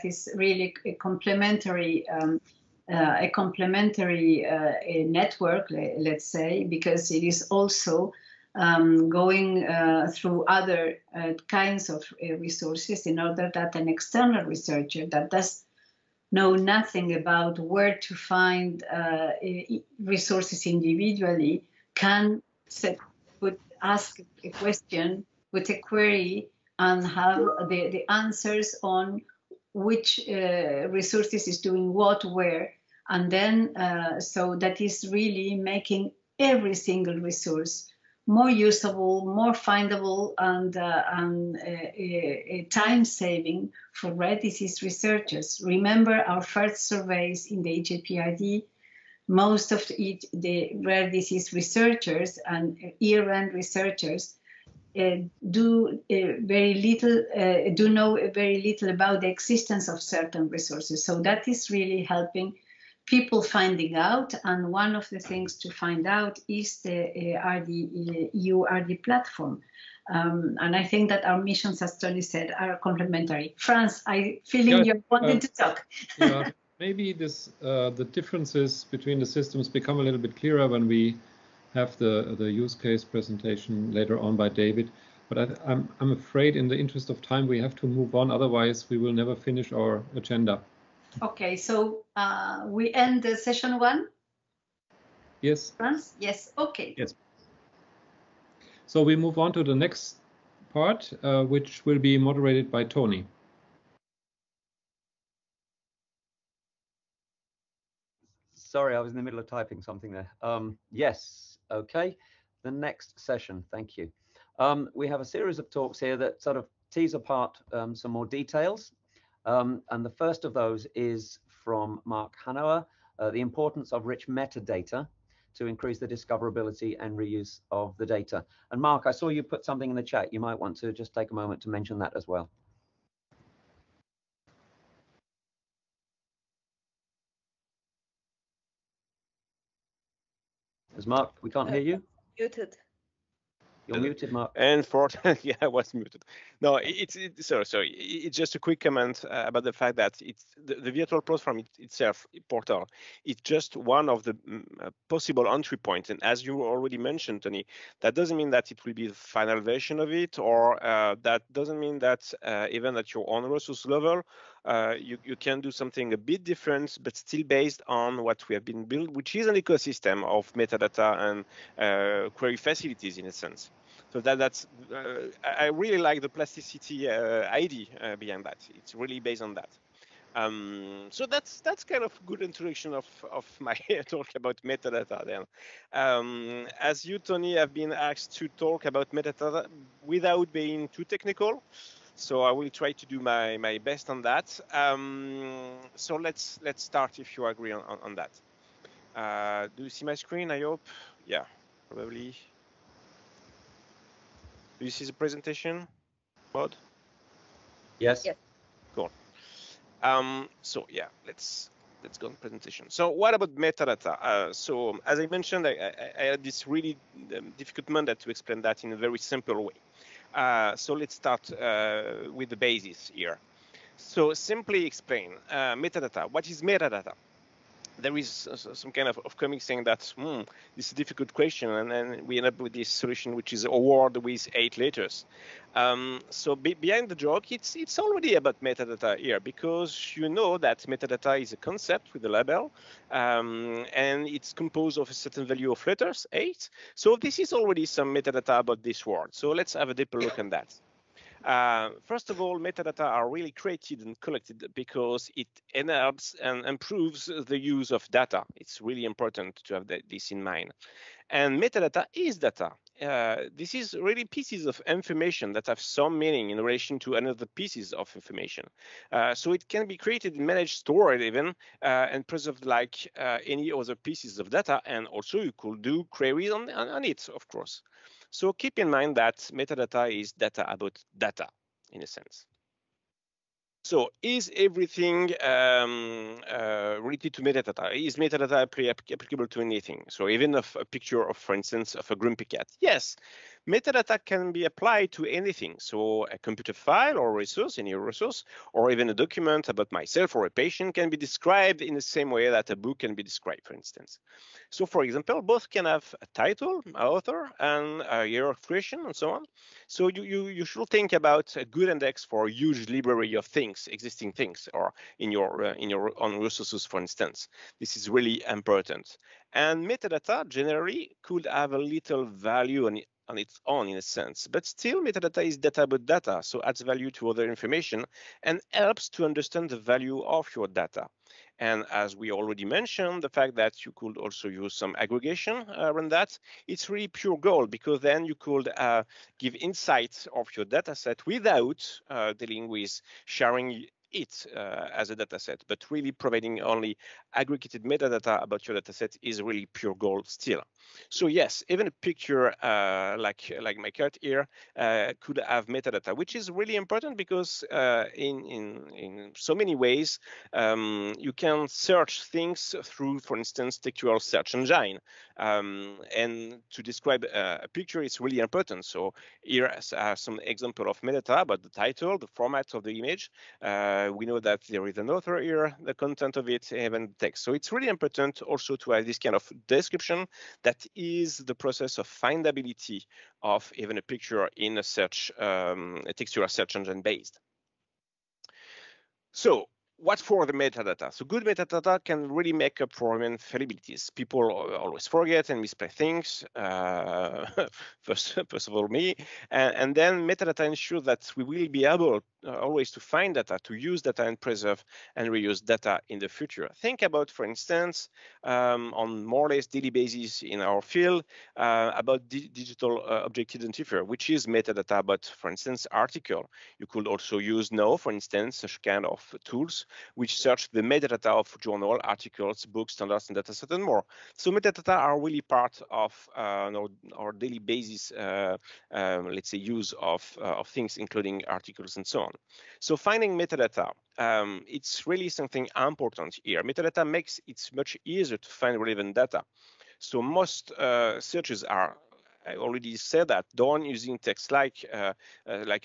is really a complementary network, let's say, because it is also going through other kinds of resources in order that an external researcher that does know nothing about where to find resources individually can ask a question with a query and have the answers on which resources is doing what, where, and then so that is really making every single resource more usable, more findable, and time-saving for rare disease researchers. Remember our first surveys in the EJP RD, most of the rare disease researchers and ERN researchers do know very little about the existence of certain resources. So that is really helping people finding out, and one of the things to find out is the EU RD platform. And I think that our missions, as Tony said, are complementary. Franz, I feeling you wanted to talk. Yeah, maybe this the differences between the systems become a little bit clearer when we have the use case presentation later on by David. But I'm afraid in the interest of time, we have to move on. Otherwise, we will never finish our agenda. Okay, so we end the session 1? Yes. Franz? Yes, okay. Yes. So we move on to the next part, which will be moderated by Tony. Sorry, I was in the middle of typing something there. Yes, okay. The next session, thank you. We have a series of talks here that sort of tease apart some more details. And the first of those is from Mark Hanover, the importance of rich metadata to increase the discoverability and reuse of the data. And Mark, I saw you put something in the chat. You might want to just take a moment to mention that as well. As Mark, we can't hear you. Muted. You're muted, Mark. And for yeah, I was muted. No, sorry. It's just a quick comment about the fact that it's the virtual platform itself, portal, it's just one of the possible entry points. And as you already mentioned, Tony, that doesn't mean that it will be the final version of it, or that doesn't mean that even at your own resource level, you can do something a bit different, but still based on what we have been built, which is an ecosystem of metadata and query facilities in a sense. So that's I really like the plasticity idea behind that. It's really based on that. So that's kind of good introduction of my talk about metadata then. As you, Tony, have been asked to talk about metadata without being too technical, so I will try to do my best on that. So let's start if you agree on that. Do you see my screen? I hope. Yeah, probably. Do you see the presentation, Maud? Yes. Yes. Cool. So yeah, let's go on presentation. So what about metadata? So as I mentioned, I had this really difficult mandate to explain that in a very simple way. So let's start with the basis here. So simply explain metadata. What is metadata? There is some kind of comic saying that this is a difficult question, and then we end up with this solution, which is a word with 8 letters. So behind the joke, it's already about metadata here, because you know that metadata is a concept with a label, and it's composed of a certain value of letters, 8. So this is already some metadata about this word. So let's have a deeper look at that. First of all, metadata are really created and collected because it enables and improves the use of data. It's really important to have this in mind. And metadata is data. This is really pieces of information that have some meaning in relation to another pieces of information. So it can be created, managed, stored even, and preserved like any other pieces of data. And also you could do queries on it, of course. So keep in mind that metadata is data about data, in a sense. So is everything related to metadata? Is metadata applicable to anything? So even of a picture of, for instance, of a grumpy cat? Yes, metadata can be applied to anything. So a computer file or resource, any resource, or even a document about myself or a patient can be described in the same way that a book can be described, for instance. So for example, both can have a title, an author, and a year of creation, and so on. So you should think about a good index for a huge library of things, existing things, or in your own resources, for instance. This is really important. And metadata generally could have a little value on its own, in a sense, but still metadata is data about data, so adds value to other information and helps to understand the value of your data. And as we already mentioned, the fact that you could also use some aggregation around that, it's really pure gold, because then you could give insights of your data set without dealing with sharing it as a data set, but really providing only aggregated metadata about your data set is really pure gold still. So yes, even a picture like my cat here could have metadata, which is really important because in so many ways you can search things through, for instance, textual search engine, and to describe a picture is really important. So here are some example of metadata about the title, the format of the image. We know that there is an author here, the content of it, even text. So it's really important also to have this kind of description that is the process of findability of even a picture in a search, a textual search engine based. So what for the metadata? So good metadata can really make up for fallibilities. People always forget and misplay things. First of all, me. And then metadata ensures that we will be able always to find data, to use data and preserve and reuse data in the future. Think about, for instance, on more or less daily basis in our field, about digital object identifier, which is metadata about, for instance, article. You could also use now, for instance, such kind of tools which search the metadata of journal, articles, books, standards, and dataset, and more. So metadata are really part of our daily basis, let's say, use of things, including articles and so on. So finding metadata, it's really something important here. Metadata makes it much easier to find relevant data. So most searches are, I already said that, done using text like a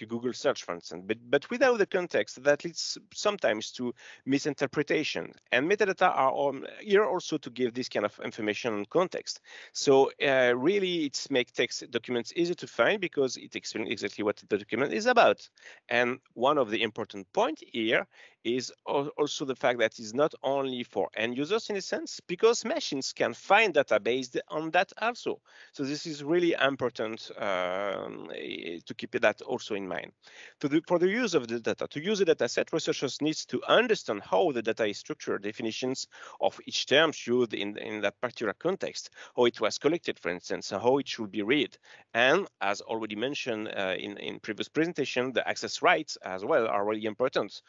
Google search, for instance, but without the context, that leads sometimes to misinterpretation. And metadata are here also to give this kind of information and context. So really, it's make text documents easy to find because it explains exactly what the document is about. And one of the important points here is also the fact that it's not only for end users in a sense, because machines can find data based on that also. So this is really important to keep that also in mind. For the use of the data, to use a data set, researchers need to understand how the data is structured, definitions of each term used in that particular context, how it was collected, for instance, and how it should be read. And as already mentioned in previous presentation, the access rights as well are really important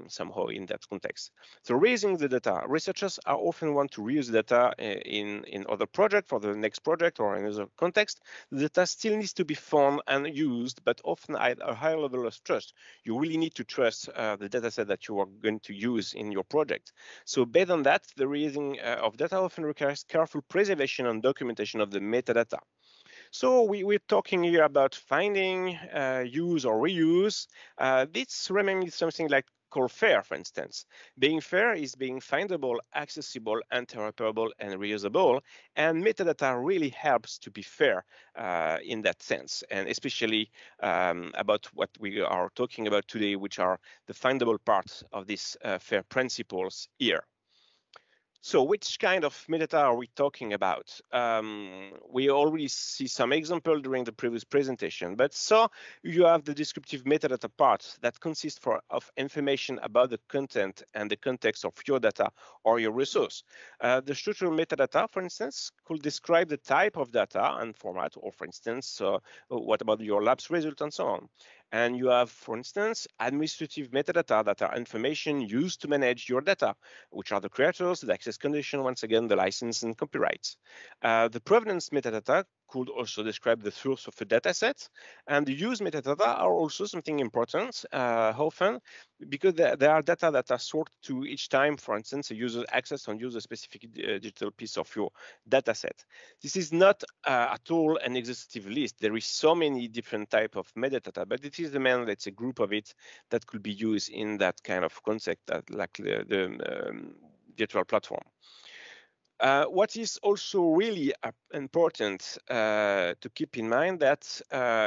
somehow in that context. So reusing the data, researchers are often want to reuse data in other project for the next project or another context. The data still needs to be found and used, but often at a higher level of trust. You really need to trust the data set that you are going to use in your project. So based on that, the reusing of data often requires careful preservation and documentation of the metadata. So we're talking here about finding, use or reuse. This reminds me something like called FAIR, for instance. Being FAIR is being findable, accessible, interoperable, and reusable. And metadata really helps to be fair in that sense, and especially about what we are talking about today, which are the findable parts of these FAIR principles here. So which kind of metadata are we talking about? We already see some example during the previous presentation, but so you have the descriptive metadata part that consists of information about the content and the context of your data or your resource. The structural metadata, for instance, could describe the type of data and format, or for instance, what about your lab's result and so on. And you have, for instance, administrative metadata that are information used to manage your data, which are the creators, the access condition, once again, the license and copyrights. The provenance metadata could also describe the source of a data set, and the use metadata are also something important often, because there are data that are sorted to each time, for instance, a user access on user-specific digital piece of your data set. This is not at all an exhaustive list. There is so many different type of metadata, but it is the main, let's say, group of it that could be used in that kind of concept, that like the virtual platform. What is also really important to keep in mind that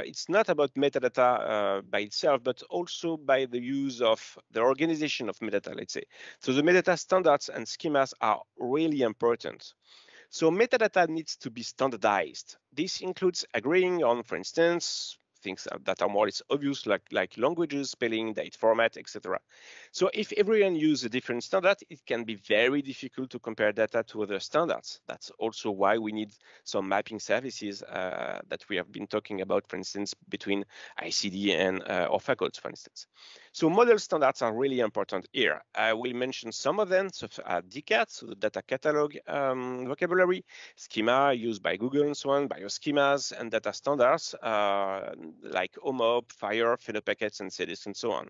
it's not about metadata by itself, but also by the use of the organization of metadata, let's say. So the metadata standards and schemas are really important. So metadata needs to be standardized. This includes agreeing on, for instance, things that are more or less obvious, like languages, spelling, date format, etc. So if everyone uses a different standard, it can be very difficult to compare data to other standards. That's also why we need some mapping services that we have been talking about, for instance, between ICD and ORFACODES, for instance. So model standards are really important here. I will mention some of them, so DCAT, so the data catalog vocabulary, schema used by Google and so on, bioschemas, and data standards like OMOP, FHIR, Phenopackets, and CDISC, and so on.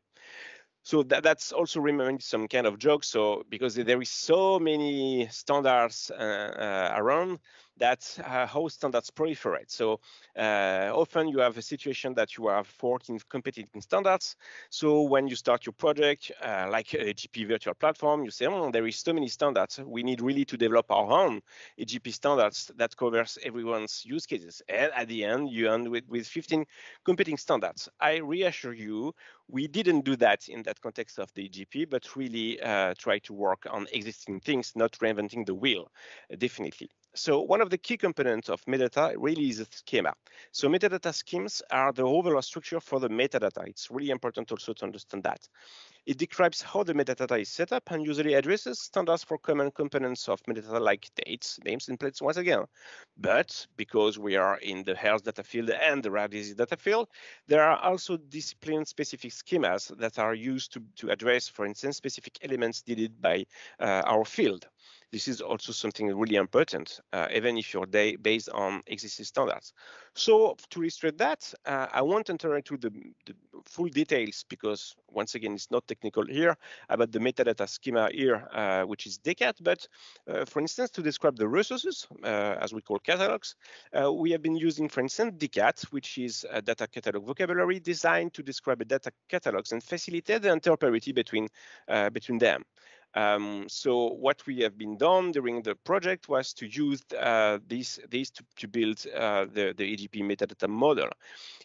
So that's also remembering some kind of joke. So because there is so many standards around, that's how standards proliferate. So often you have a situation that you have 14 competing standards. So when you start your project, like EJP Virtual Platform, you say, oh, there is so many standards. We need really to develop our own EJP standards that covers everyone's use cases. And at the end, you end with 15 competing standards. I reassure you, we didn't do that in that context of the EJP, but really try to work on existing things, not reinventing the wheel, definitely. So one of the key components of metadata really is a schema. So metadata schemes are the overall structure for the metadata. It's really important also to understand that. It describes how the metadata is set up and usually addresses standards for common components of metadata like dates, names, and places once again. But because we are in the health data field and the rare disease data field, there are also discipline-specific schemas that are used to address, for instance, specific elements needed by our field. This is also something really important, even if you're based on existing standards. So to illustrate that, I won't enter into the full details because, once again, it's not technical here about the metadata schema here, which is DCAT. But for instance, to describe the resources, as we call catalogs, we have been using, for instance, DCAT, which is a data catalog vocabulary designed to describe a data catalogs and facilitate the interoperability between them. So what we have been done during the project was to use these to build the EJP metadata model.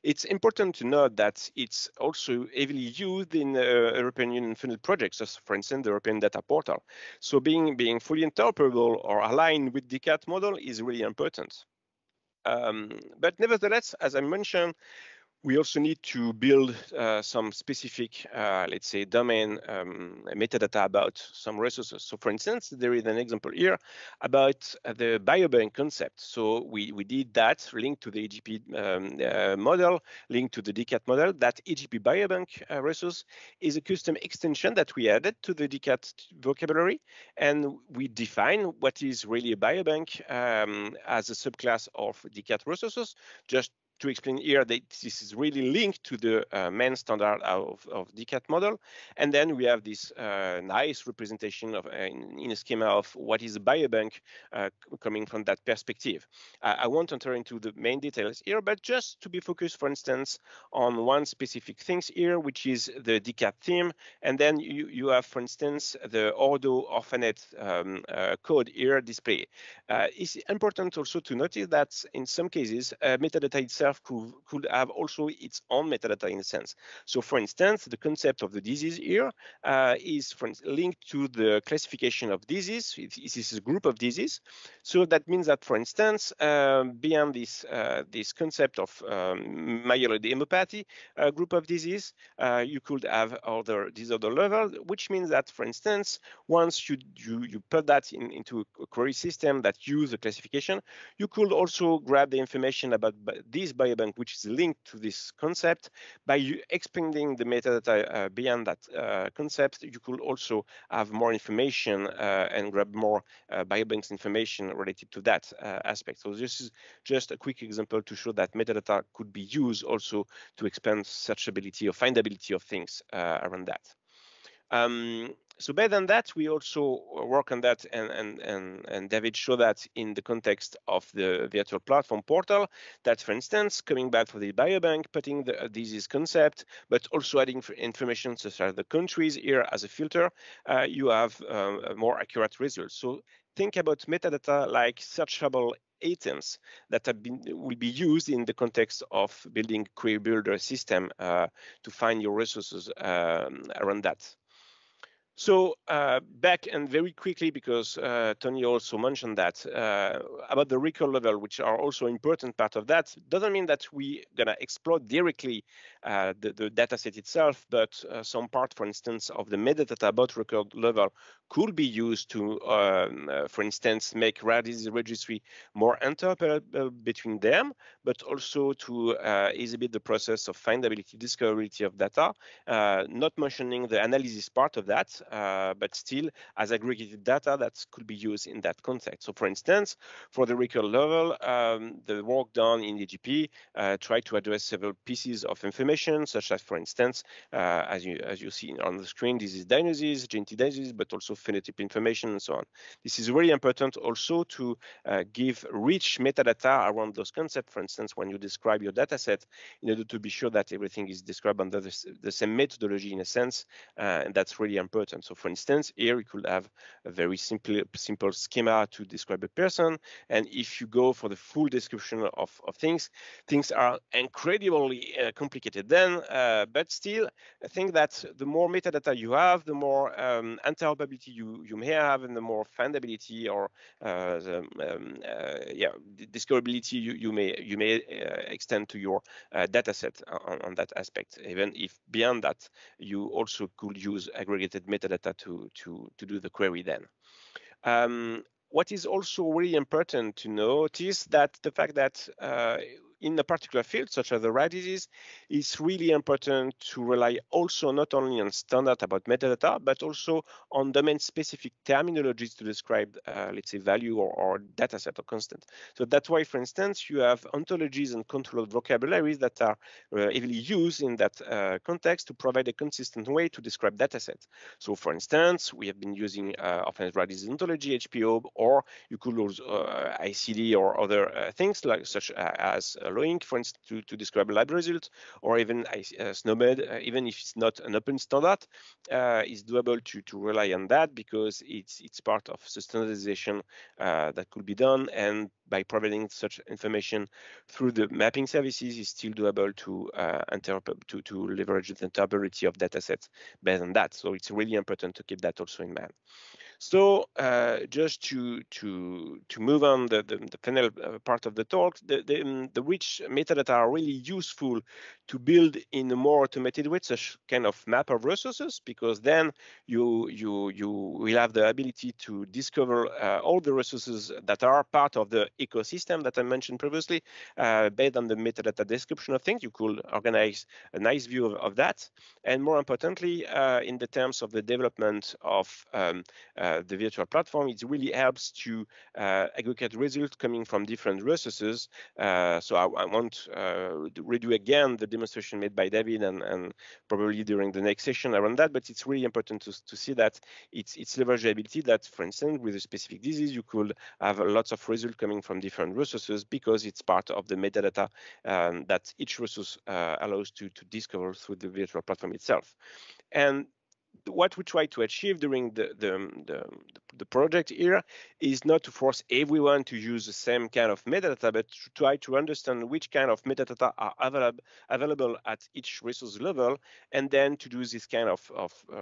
It's important to note that it's also heavily used in European Union funded projects, as for instance, the European Data Portal. So being fully interoperable or aligned with the CAT model is really important. But nevertheless, as I mentioned, we also need to build some specific, let's say, domain metadata about some resources. So for instance, there is an example here about the biobank concept. So we did that linked to the EJP model, linked to the DCAT model. That EJP biobank resource is a custom extension that we added to the DCAT vocabulary. And we define what is really a biobank as a subclass of DCAT resources, just to explain here that this is really linked to the main standard of DCAT model. And then we have this nice representation of in a schema of what is a biobank coming from that perspective. I won't enter into the main details here, but just to be focused, for instance, on one specific thing here, which is the DCAT theme. And then you have, for instance, the Ordo Orphanet code here display. It's important also to notice that in some cases, metadata itself itself could have also its own metadata in a sense. So for instance, the concept of the disease here is linked to the classification of disease. This is a group of disease. So that means that, for instance, beyond this concept of myeloid hemopathy group of disease, you could have other disorder level, which means that, for instance, once you put that into a query system that use the classification, you could also grab the information about this biobank, which is linked to this concept. By expanding the metadata beyond that concept, you could also have more information and grab more biobanks information related to that aspect. So this is just a quick example to show that metadata could be used also to expand searchability or findability of things around that. So better than that, we also work on that, and David showed that in the context of the virtual platform portal, that, for instance, coming back to the biobank, putting the disease concept, but also adding information such as the countries here as a filter, you have more accurate results. So think about metadata like searchable items that will be used in the context of building query builder system to find your resources around that. So back and very quickly, because Tony also mentioned that about the record level, which are also important part of that, doesn't mean that we're gonna exploit directly the data set itself, but some part, for instance, of the metadata about record level could be used to, for instance, make rare disease registry more interoperable between them, but also to exhibit the process of findability, discoverability of data, not mentioning the analysis part of that, but still as aggregated data that could be used in that context. So for instance, for the record level, the work done in EJP tried to address several pieces of information, such as, for instance, as you see on the screen, disease diagnosis, genetic diagnosis, but also phenotype information and so on. This is really important also to give rich metadata around those concepts. For instance, when you describe your data set, in order to be sure that everything is described under the same methodology in a sense, and that's really important. So for instance, here we could have a very simple schema to describe a person, and if you go for the full description of things are incredibly complicated then, but still I think that the more metadata you have, the more interoperability you may have, and the more findability or discoverability you may extend to your data set on that aspect, even if beyond that you also could use aggregated metadata to do the query then. What is also really important to note is that the fact that in a particular field, such as the rare disease, it's really important to rely also not only on standard about metadata, but also on domain-specific terminologies to describe, let's say, value or data set or constant. So that's why, for instance, you have ontologies and controlled vocabularies that are heavily used in that context to provide a consistent way to describe data sets. So, for instance, we have been using often rare disease ontology, HPO, or you could use ICD or other things like such as LOINC, for instance, to describe a lab result, or even SNOMED, even if it's not an open standard, is doable to rely on that because it's part of standardization that could be done, and by providing such information through the mapping services, is still doable to leverage the interoperability of datasets based on that. So it's really important to keep that also in mind. So just to move on the final part of the talk, the rich metadata are really useful to build in a more automated way such kind of map of resources, because then you will have the ability to discover all the resources that are part of the ecosystem that I mentioned previously. Based on the metadata description of things, you could organize a nice view of that, and more importantly, in the terms of the development of the virtual platform, it really helps to aggregate results coming from different resources. So I won't redo again the demonstration made by David and probably during the next session around that, but it's really important to see that it's leverageability, that, for instance, with a specific disease, you could have lots of results coming from different resources because it's part of the metadata that each resource allows to discover through the virtual platform itself. And what we try to achieve during the the project here is not to force everyone to use the same kind of metadata, but to try to understand which kind of metadata are available at each resource level, and then to do this kind of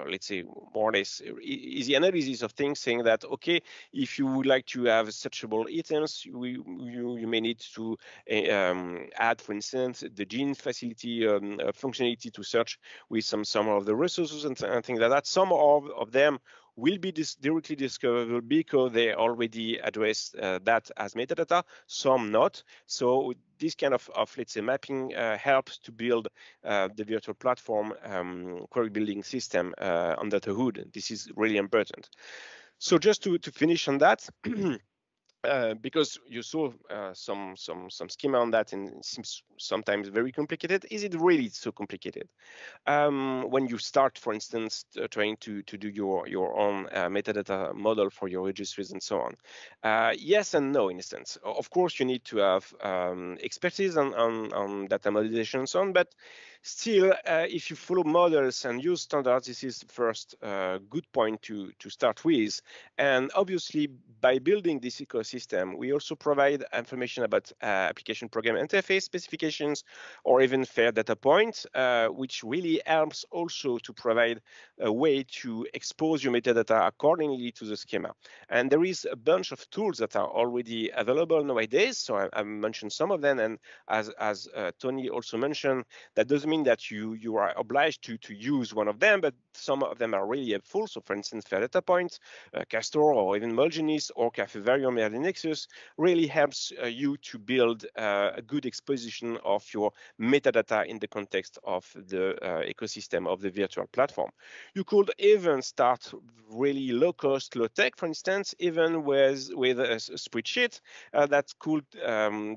let's say, more or less easy analysis of things, saying that, okay, if you would like to have searchable items, you may need to add, for instance, the gene facility functionality to search with some of the resources and things like that. Some of them will be directly discoverable because they already address that as metadata, some not. So this kind of let's say, mapping helps to build the virtual platform query building system under the hood. This is really important. So just to finish on that, because you saw some schema on that, and it seems sometimes very complicated. Is it really so complicated? When you start, for instance, trying to do your own metadata model for your registries and so on? Yes and no, in a sense. Of course, you need to have expertise on data modelization and so on, but still, if you follow models and use standards, this is the first good point to start with. And obviously, by building this ecosystem, we also provide information about application program interface specifications or even fair data points, which really helps also to provide a way to expose your metadata accordingly to the schema. And there is a bunch of tools that are already available nowadays. So I mentioned some of them, and as Tony also mentioned, that doesn't mean that you are obliged to use one of them, but some of them are really helpful. So for instance, fair data points, Castor, or even Mulgenis or Cafevarium Nexus really helps you to build a good exposition of your metadata in the context of the ecosystem of the virtual platform. You could even start really low cost, low tech, for instance, even with a spreadsheet that could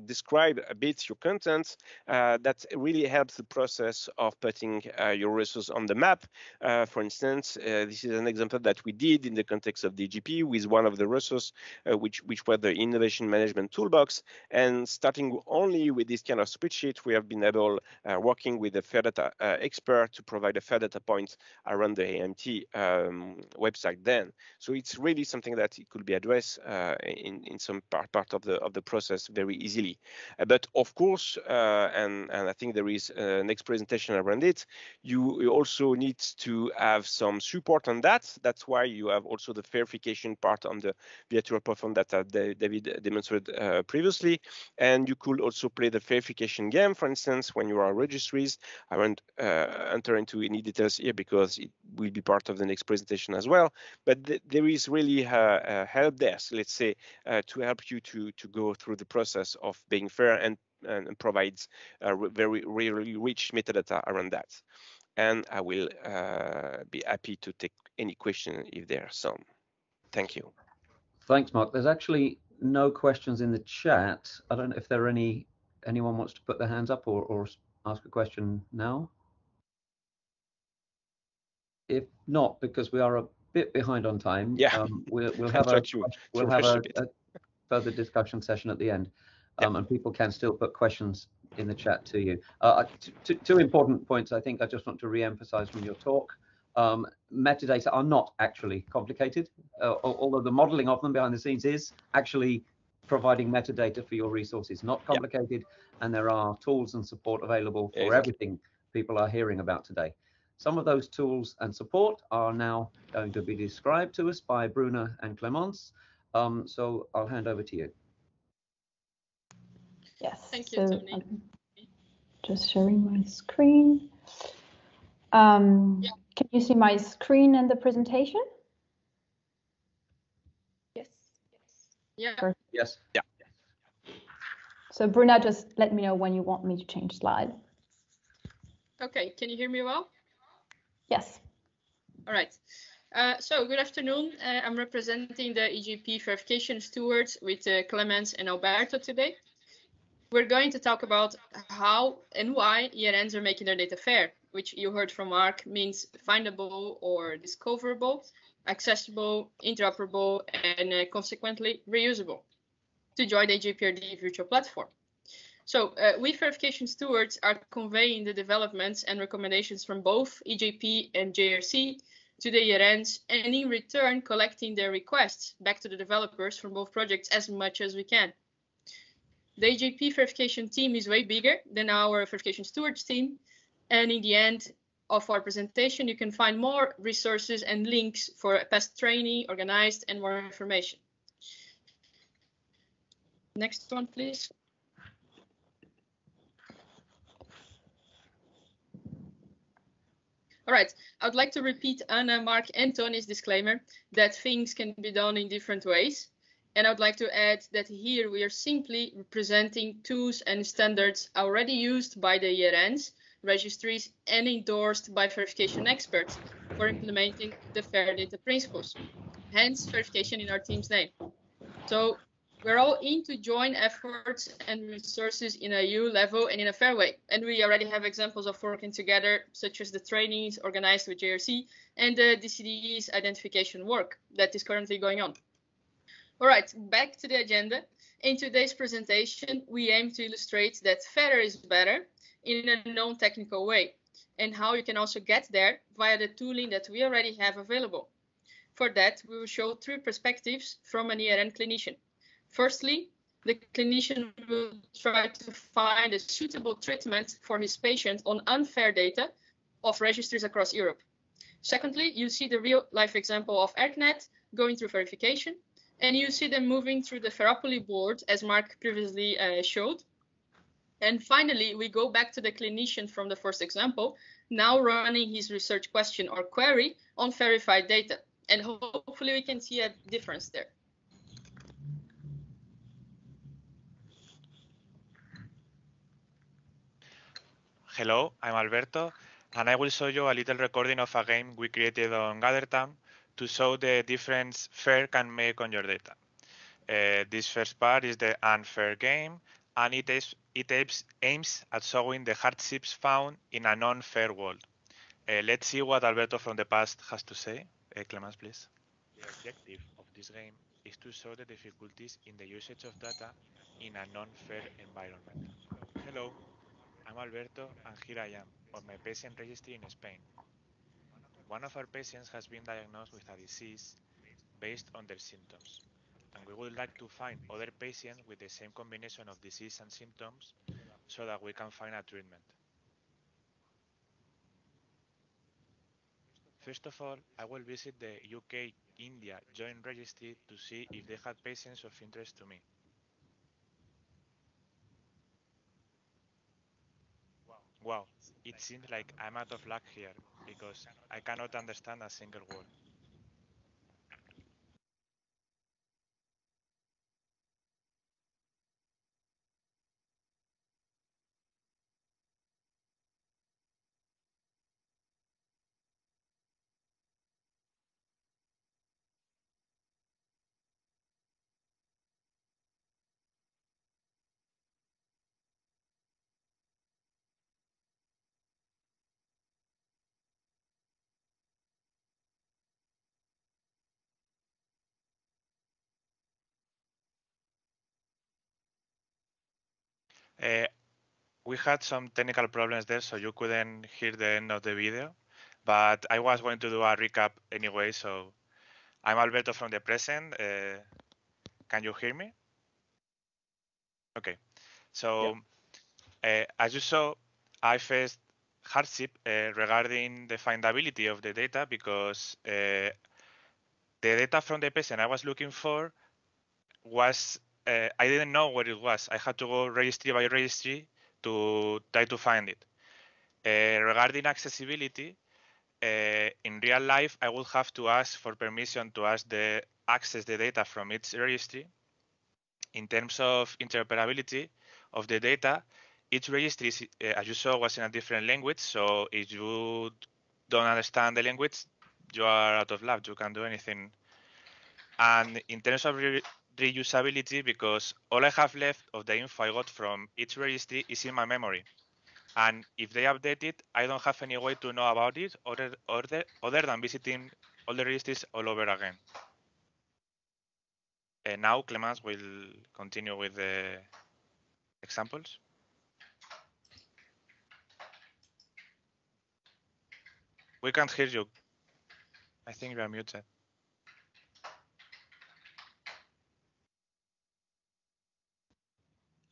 describe a bit your content. That really helps the process of putting your resource on the map. For instance, this is an example that we did in the context of the EJP with one of the resources, which were the innovation management toolbox. And starting only with this kind of spreadsheet, we have been able, working with a fair data expert, to provide a fair data point around the AMT website then. So it's really something that it could be addressed in some part of the process very easily. But of course, and I think there is a next presentation around it, you also need to have some support on that. That's why you have also the verification part on the virtual platform that David demonstrated previously. And you could also play the verification game, for instance, when you are registries. I won't enter into any details here because it will be part of the next presentation as well. But there is really a help desk, let's say, to help you to go through the process of being fair and provides very really rich metadata around that. And I will be happy to take any question if there are some. Thank you. Thanks, Mark. There's actually no questions in the chat. I don't know if there are anyone wants to put their hands up or ask a question now. If not, because we are a bit behind on time, yeah, we'll have a further discussion session at the end, and people can still put questions in the chat to you. Two important points I think I just want to re-emphasize from your talk. Metadata are not actually complicated, although the modeling of them behind the scenes is actually providing metadata for your resources, not complicated, and there are tools and support available for everything people are hearing about today. Some of those tools and support are now going to be described to us by Bruno and Clemence. So I'll hand over to you. Yes. Thank you, Tony. I'm just sharing my screen. Can you see my screen and the presentation? Yes. Yeah. Perfect. Yes. Yeah. So Bruna, just let me know when you want me to change slide. Okay. Can you hear me well? Yes. All right. So good afternoon. I'm representing the EJP verification stewards with Clemence and Alberto today. We're going to talk about how and why ERNs are making their data fair, which you heard from Mark means findable or discoverable, accessible, interoperable, and consequently reusable to join the EJP RD Virtual Platform. So we verification stewards are conveying the developments and recommendations from both EJP and JRC to the ERNs, and in return collecting their requests back to the developers from both projects as much as we can. The EJP verification team is way bigger than our verification stewards team, and in the end of our presentation you can find more resources and links for past training, organized, and more information. Next one, please. All right, I would like to repeat Anna, Mark, and Tony's disclaimer that things can be done in different ways. And I would like to add that here we are simply representing tools and standards already used by the ERNs, registries, and endorsed by verification experts for implementing the fair data principles, hence verification in our team's name. So we're all in to join efforts and resources in a EU level and in a fair way. And we already have examples of working together, such as the trainings organized with JRC and the DCD's identification work that is currently going on. All right, back to the agenda. In today's presentation, we aim to illustrate that fairer is better in a non-technical way, and how you can also get there via the tooling that we already have available. For that, we will show three perspectives from an ERN clinician. Firstly, the clinician will try to find a suitable treatment for his patient on unfair data of registries across Europe. Secondly, you see the real-life example of ERCnet going through verification, and you see them moving through the Interoperability board, as Mark previously showed. And finally, we go back to the clinician from the first example, now running his research question or query on verified data. And hopefully we can see a difference there. Hello, I'm Alberto, and I will show you a little recording of a game we created on GatherTown to show the difference FAIR can make on your data. This first part is the unfair game, and it aims at showing the hardships found in a non-fair world. Let's see what Alberto from the past has to say. Clemens, please. The objective of this game is to show the difficulties in the usage of data in a non-fair environment. Hello, I'm Alberto, and here I am, on my patient registry in Spain. One of our patients has been diagnosed with a disease based on their symptoms, and we would like to find other patients with the same combination of disease and symptoms so that we can find a treatment. First of all, I will visit the UK-India joint registry to see if they had patients of interest to me. Wow, it seems like I'm out of luck here, because I cannot understand a single word. We had some technical problems there, so you couldn't hear the end of the video, but I was going to do a recap anyway. So I'm Alberto from the present. Can you hear me? Okay. So as you saw, I faced hardship regarding the findability of the data, because the data from the patient I was looking for was I didn't know where it was. I had to go registry by registry to try to find it. Regarding accessibility, in real life, I would have to ask for permission to access the data from each registry. In terms of interoperability of the data, each registry, as you saw, was in a different language. So if you don't understand the language, you are out of luck. You can't do anything. And in terms of reusability, because all I have left of the info I got from each registry is in my memory. And if they update it, I don't have any way to know about it other than visiting all the registries all over again. And now Clemens will continue with the examples. We can't hear you. I think you are muted.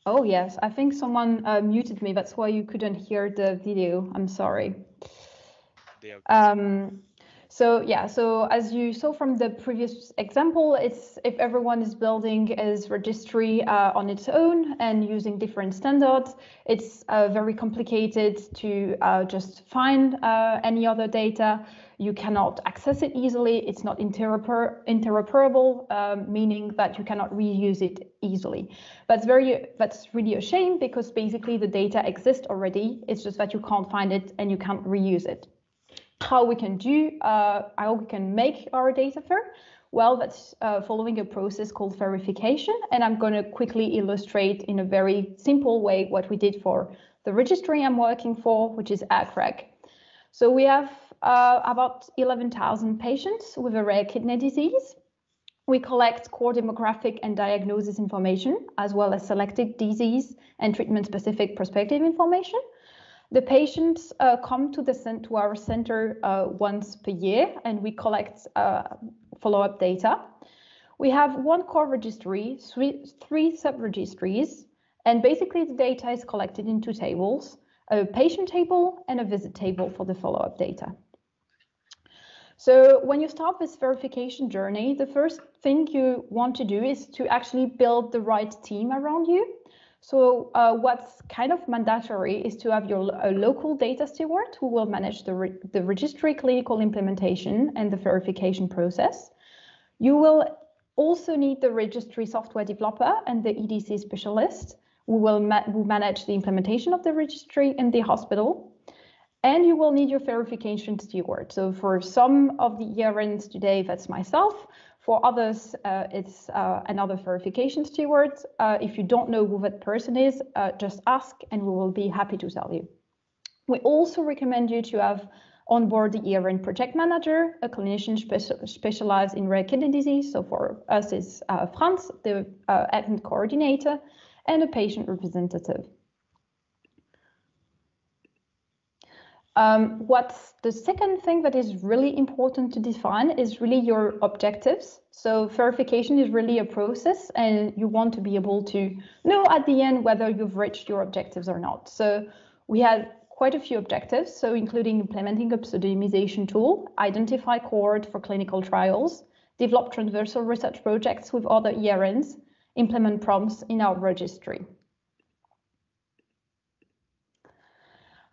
Oh, yes, I think someone muted me. That's why you couldn't hear the video. I'm sorry. So yeah, so as you saw from the previous example, it's if everyone is building his registry on its own and using different standards, it's very complicated to just find any other data. You cannot access it easily. It's not interoperable, meaning that you cannot reuse it easily. That's really a shame, because basically the data exists already. It's just that you can't find it and you can't reuse it. How we can make our data fair? Well, that's following a process called verification, and I'm going to quickly illustrate in a very simple way what we did for the registry I'm working for, which is ERICA. So we have about 11,000 patients with a rare kidney disease. We collect core demographic and diagnosis information, as well as selected disease and treatment-specific prospective information. The patients come to our center once per year, and we collect follow-up data. We have one core registry, three sub-registries, and basically the data is collected in two tables, a patient table and a visit table for the follow-up data. So when you start this verification journey, the first thing you want to do is to actually build the right team around you. So what's kind of mandatory is to have your local data steward who will manage the registry clinical implementation and the verification process. You will also need the registry software developer and the EDC specialist who will manage the implementation of the registry in the hospital. And you will need your verification steward. So for some of the ERNs today, that's myself. For others, it's another verification steward. If you don't know who that person is, just ask and we will be happy to tell you. We also recommend you to have on board the ERN project manager, a clinician specialized in rare kidney disease. So for us is Franz, the ERN coordinator, and a patient representative. What's the second thing that is really important to define is really your objectives. So verification is really a process, and you want to be able to know at the end whether you've reached your objectives or not. So we had quite a few objectives, so including implementing a pseudonymization tool, identify cohort for clinical trials, develop transversal research projects with other ERNs, implement prompts in our registry.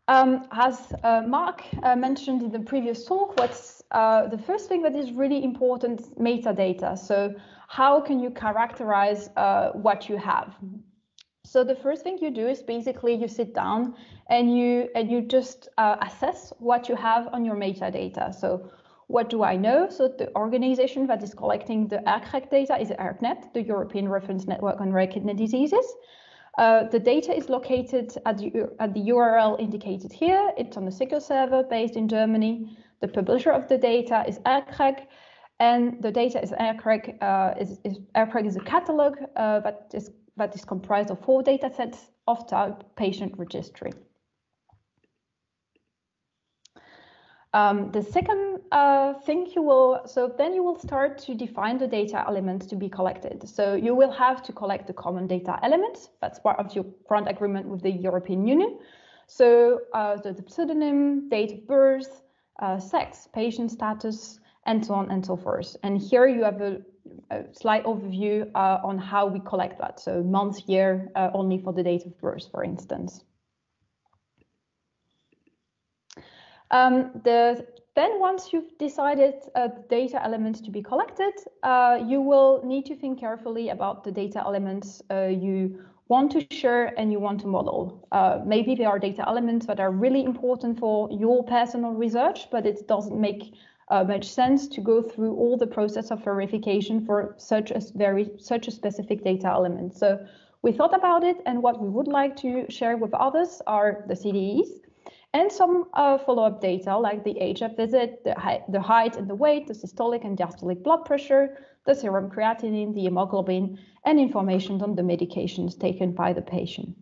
As Mark mentioned in the previous talk, what's the first thing that is really important is metadata. So how can you characterize what you have? So the first thing you do is basically you sit down and you just assess what you have on your metadata. So what do I know? So the organization that is collecting the ERCREC data is ERCNet, the European Reference Network on Rare Kidney Diseases. The data is located at the URL indicated here. It's on the SQL server based in Germany. The publisher of the data is ERCREC, and the data is ERCREC. ERCREC is a catalog that is comprised of 4 data sets of type patient registry. The second thing you will start to define the data elements to be collected. So you will have to collect the common data elements. That's part of your grant agreement with the European Union. So the pseudonym, date of birth, sex, patient status, and so on and so forth. And here you have a slight overview on how we collect that. So month, year, only for the date of birth, for instance. Then once you've decided data elements to be collected, you will need to think carefully about the data elements you want to share and you want to model. Maybe there are data elements that are really important for your personal research, but it doesn't make much sense to go through all the process of verification for such a specific data element. So we thought about it, and what we would like to share with others are the CDEs, and some follow-up data like the age at visit, the height and the weight, the systolic and diastolic blood pressure, the serum creatinine, the hemoglobin, and information on the medications taken by the patient.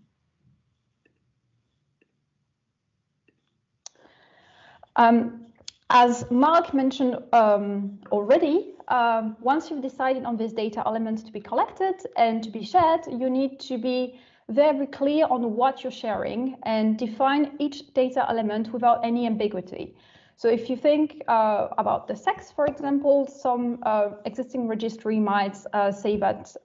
As Mark mentioned already, once you've decided on these data elements to be collected and to be shared, you need to be very clear on what you're sharing and define each data element without any ambiguity. So if you think about the sex, for example, some existing registry might say that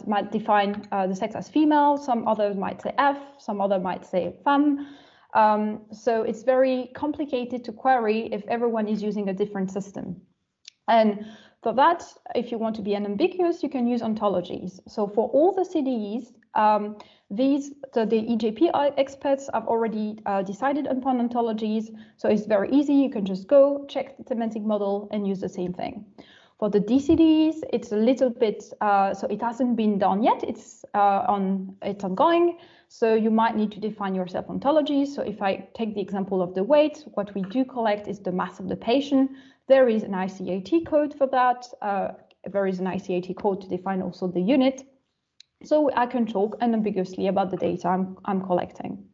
might define the sex as female, some others might say F, some other might say femme. So it's very complicated to query if everyone is using a different system. And for that, if you want to be unambiguous, you can use ontologies. So for all the CDEs, the EJP experts have already decided upon ontologies. So it's very easy. You can just go check the semantic model and use the same thing. For the DCDs, it's a little bit, so it hasn't been done yet. It's ongoing. So you might need to define your self-ontologies. So if I take the example of the weight, what we do collect is the mass of the patient. There is an ICAT code for that. There is an ICAT code to define also the unit. So I can talk unambiguously about the data I'm collecting.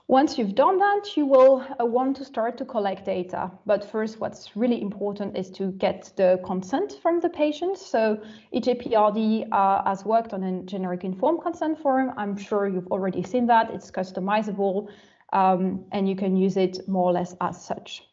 Once you've done that, you will want to start to collect data. But first, what's really important is to get the consent from the patient. So EJP RD has worked on a generic informed consent form. I'm sure you've already seen that. It's customizable, and you can use it more or less as such.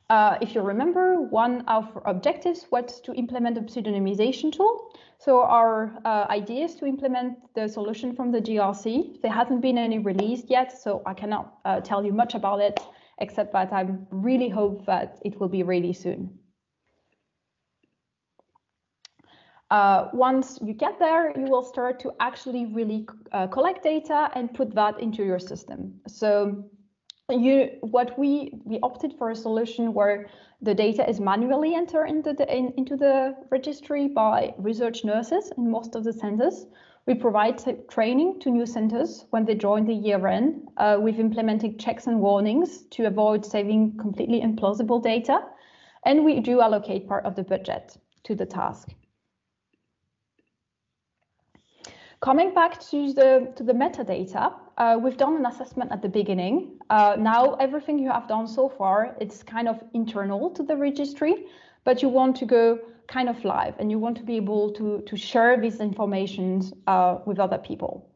If you remember, one of our objectives was to implement a pseudonymization tool. So our idea is to implement the solution from the GRC. There hasn't been any released yet, so I cannot tell you much about it, except that I really hope that it will be really soon. Once you get there, you will start to actually really collect data and put that into your system. So we opted for a solution where the data is manually entered into the registry by research nurses in most of the centers. We provide training to new centers when they join the ERN. We've implemented checks and warnings to avoid saving completely implausible data, and we do allocate part of the budget to the task. Coming back to the metadata, we've done an assessment at the beginning. Now everything you have done so far, it's kind of internal to the registry, but you want to go kind of live and you want to be able to share these information with other people.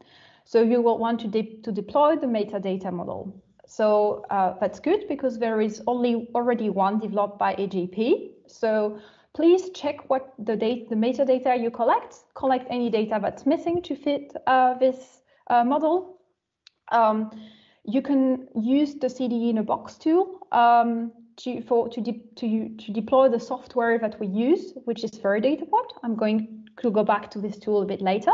So you will want to deploy the metadata model. So that's good because there is already one developed by EJP. So please check what the metadata you collect any data that's missing to fit this model. You can use the CDE in a box tool to deploy the software that we use, which is Data Point. I'm going to go back to this tool a bit later.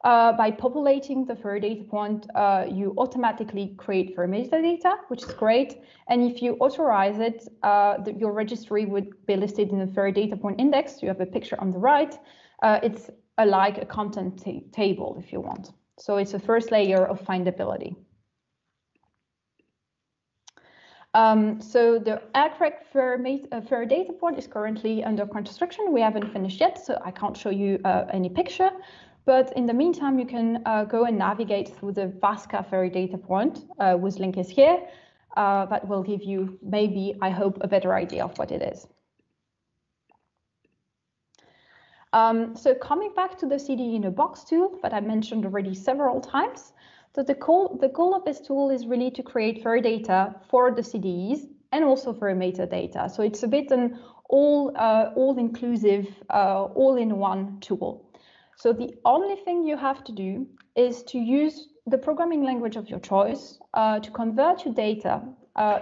By populating the Data Point, you automatically create metadata, which is great. And if you authorize it, your registry would be listed in the Data Point index. You have a picture on the right. It's like a content table, if you want. So it's a first layer of findability. So the ACREC fair data point is currently under construction. We haven't finished yet, so I can't show you any picture. But in the meantime, you can go and navigate through the VASCA fair data point, whose link is here. That will give you maybe, I hope, a better idea of what it is. So coming back to the CDE in a box tool that I mentioned already several times. So the goal of this tool is really to create fair data for the CDEs and also for metadata. So it's a bit an all-inclusive, all-in-one tool. So the only thing you have to do is to use the programming language of your choice to convert your data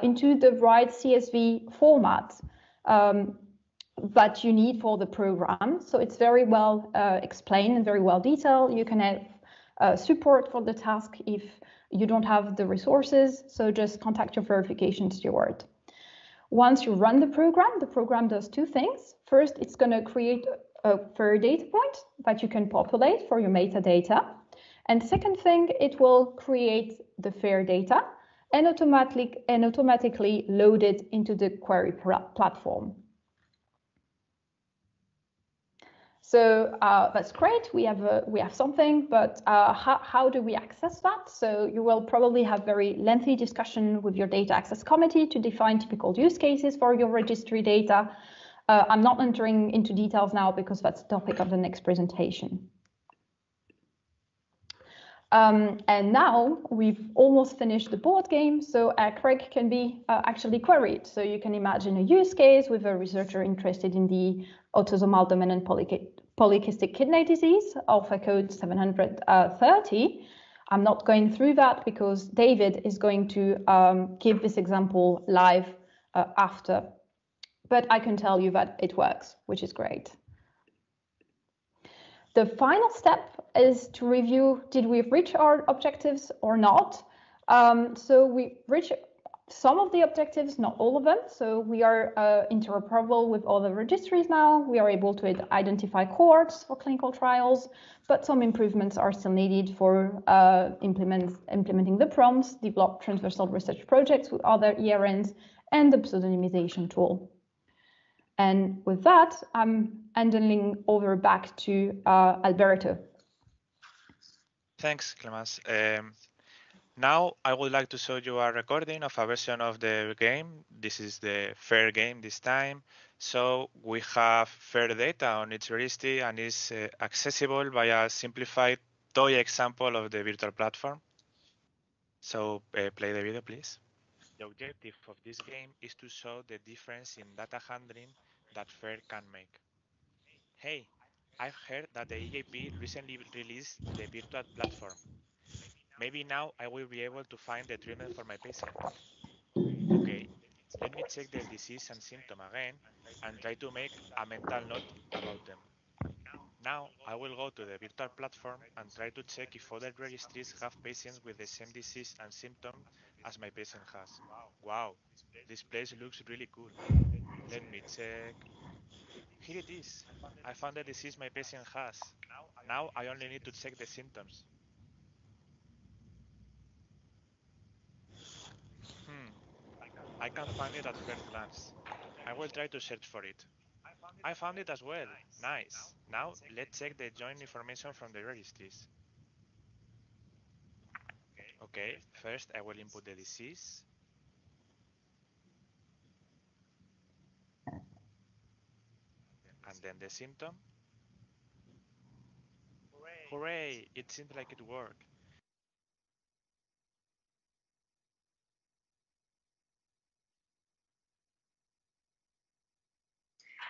into the right CSV format that you need for the program. So it's very well explained and very well detailed. You can have support for the task if you don't have the resources. So just contact your verification steward. Once you run the program does two things. First, it's going to create a fair data point that you can populate for your metadata. And second thing, it will create the fair data and automatically load it into the query platform. So that's great. We have something, but how do we access that? So you will probably have very lengthy discussion with your data access committee to define typical use cases for your registry data. I'm not entering into details now because that's the topic of the next presentation. And now we've almost finished the board game, so Craig can be actually queried. So you can imagine a use case with a researcher interested in the autosomal dominant polycystic kidney disease, alpha code 730. I'm not going through that because David is going to give this example live after. But I can tell you that it works, which is great. The final step is to review, did we reach our objectives or not? So we reached some of the objectives, not all of them. So we are interoperable with all the registries now. We are able to identify cohorts for clinical trials, but some improvements are still needed for implementing the prompts, develop transversal research projects with other ERNs, and the pseudonymization tool. And with that, I'm handing over back to Alberto. Thanks, Clemens. Now I would like to show you a recording of a version of the game. This is the FAIR game this time. So we have FAIR data on each registry and is accessible by a simplified toy example of the virtual platform. So play the video, please. The objective of this game is to show the difference in data handling that FAIR can make. Hey, I've heard that the EJP recently released the virtual platform. Maybe now I will be able to find the treatment for my patient. Okay, let me check their disease and symptom again and try to make a mental note about them. Now I will go to the virtual platform and try to check if other registries have patients with the same disease and symptom as my patient has. Wow, this place looks really cool. Let me check. Here it is. I found the disease my patient has. Now I only need to check the symptoms. I can't find it at first glance. I will try to search for it. I found it as well. Nice. Now let's check the joint information from the registries. Okay, first I will input the disease. And then the symptom. Hooray! It seems like it worked.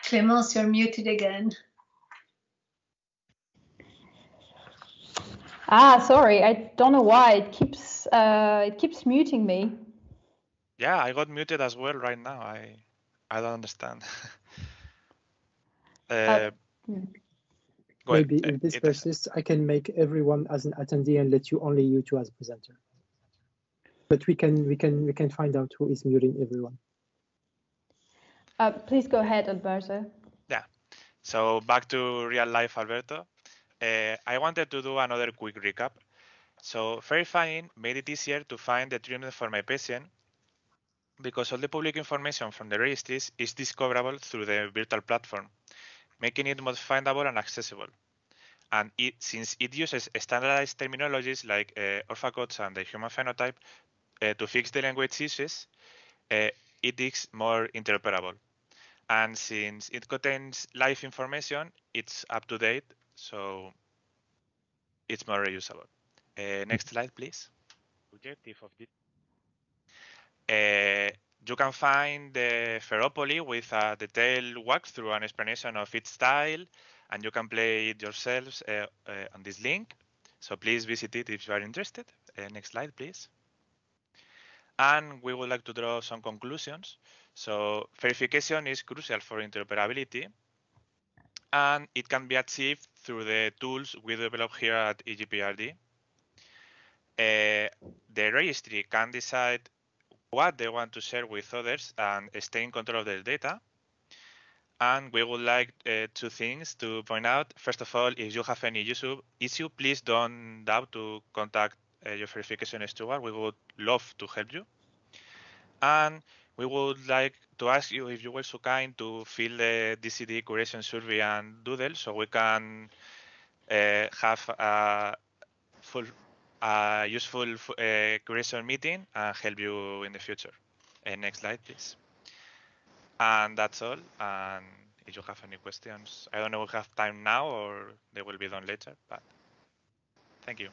Clemence, you're muted again. Sorry, I don't know why it keeps muting me. Yeah, I got muted as well right now. I don't understand. Maybe if this persists, I can make everyone as an attendee and let you only you two as presenter. But we can find out who is muting everyone. Please go ahead, Alberto. Yeah. So back to real life, Alberto. I wanted to do another quick recap. So verifying made it easier to find the treatment for my patient because all the public information from the registries is discoverable through the virtual platform, making it more findable and accessible. And since it uses standardized terminologies like orpha codes and the human phenotype to fix the language issues, it is more interoperable. And since it contains live information, it's up to date, so it's more reusable. Next slide, please. Objective of this. You can find the Ferropoly with a detailed walkthrough and explanation of its style, and you can play it yourselves on this link. So please visit it if you are interested. Next slide, please. And we would like to draw some conclusions. So verification is crucial for interoperability, and it can be achieved through the tools we develop here at EJP RD. The registry can decide what they want to share with others and stay in control of their data. And we would like two things to point out. First of all, if you have any issue, please don't doubt to contact your verification steward. We would love to help you. And we would like to ask you if you were so kind to fill the DCD curation survey and doodle so we can have a full, useful curation meeting and help you in the future. Next slide, please. And that's all. And if you have any questions, I don't know if we have time now or they will be done later, but thank you.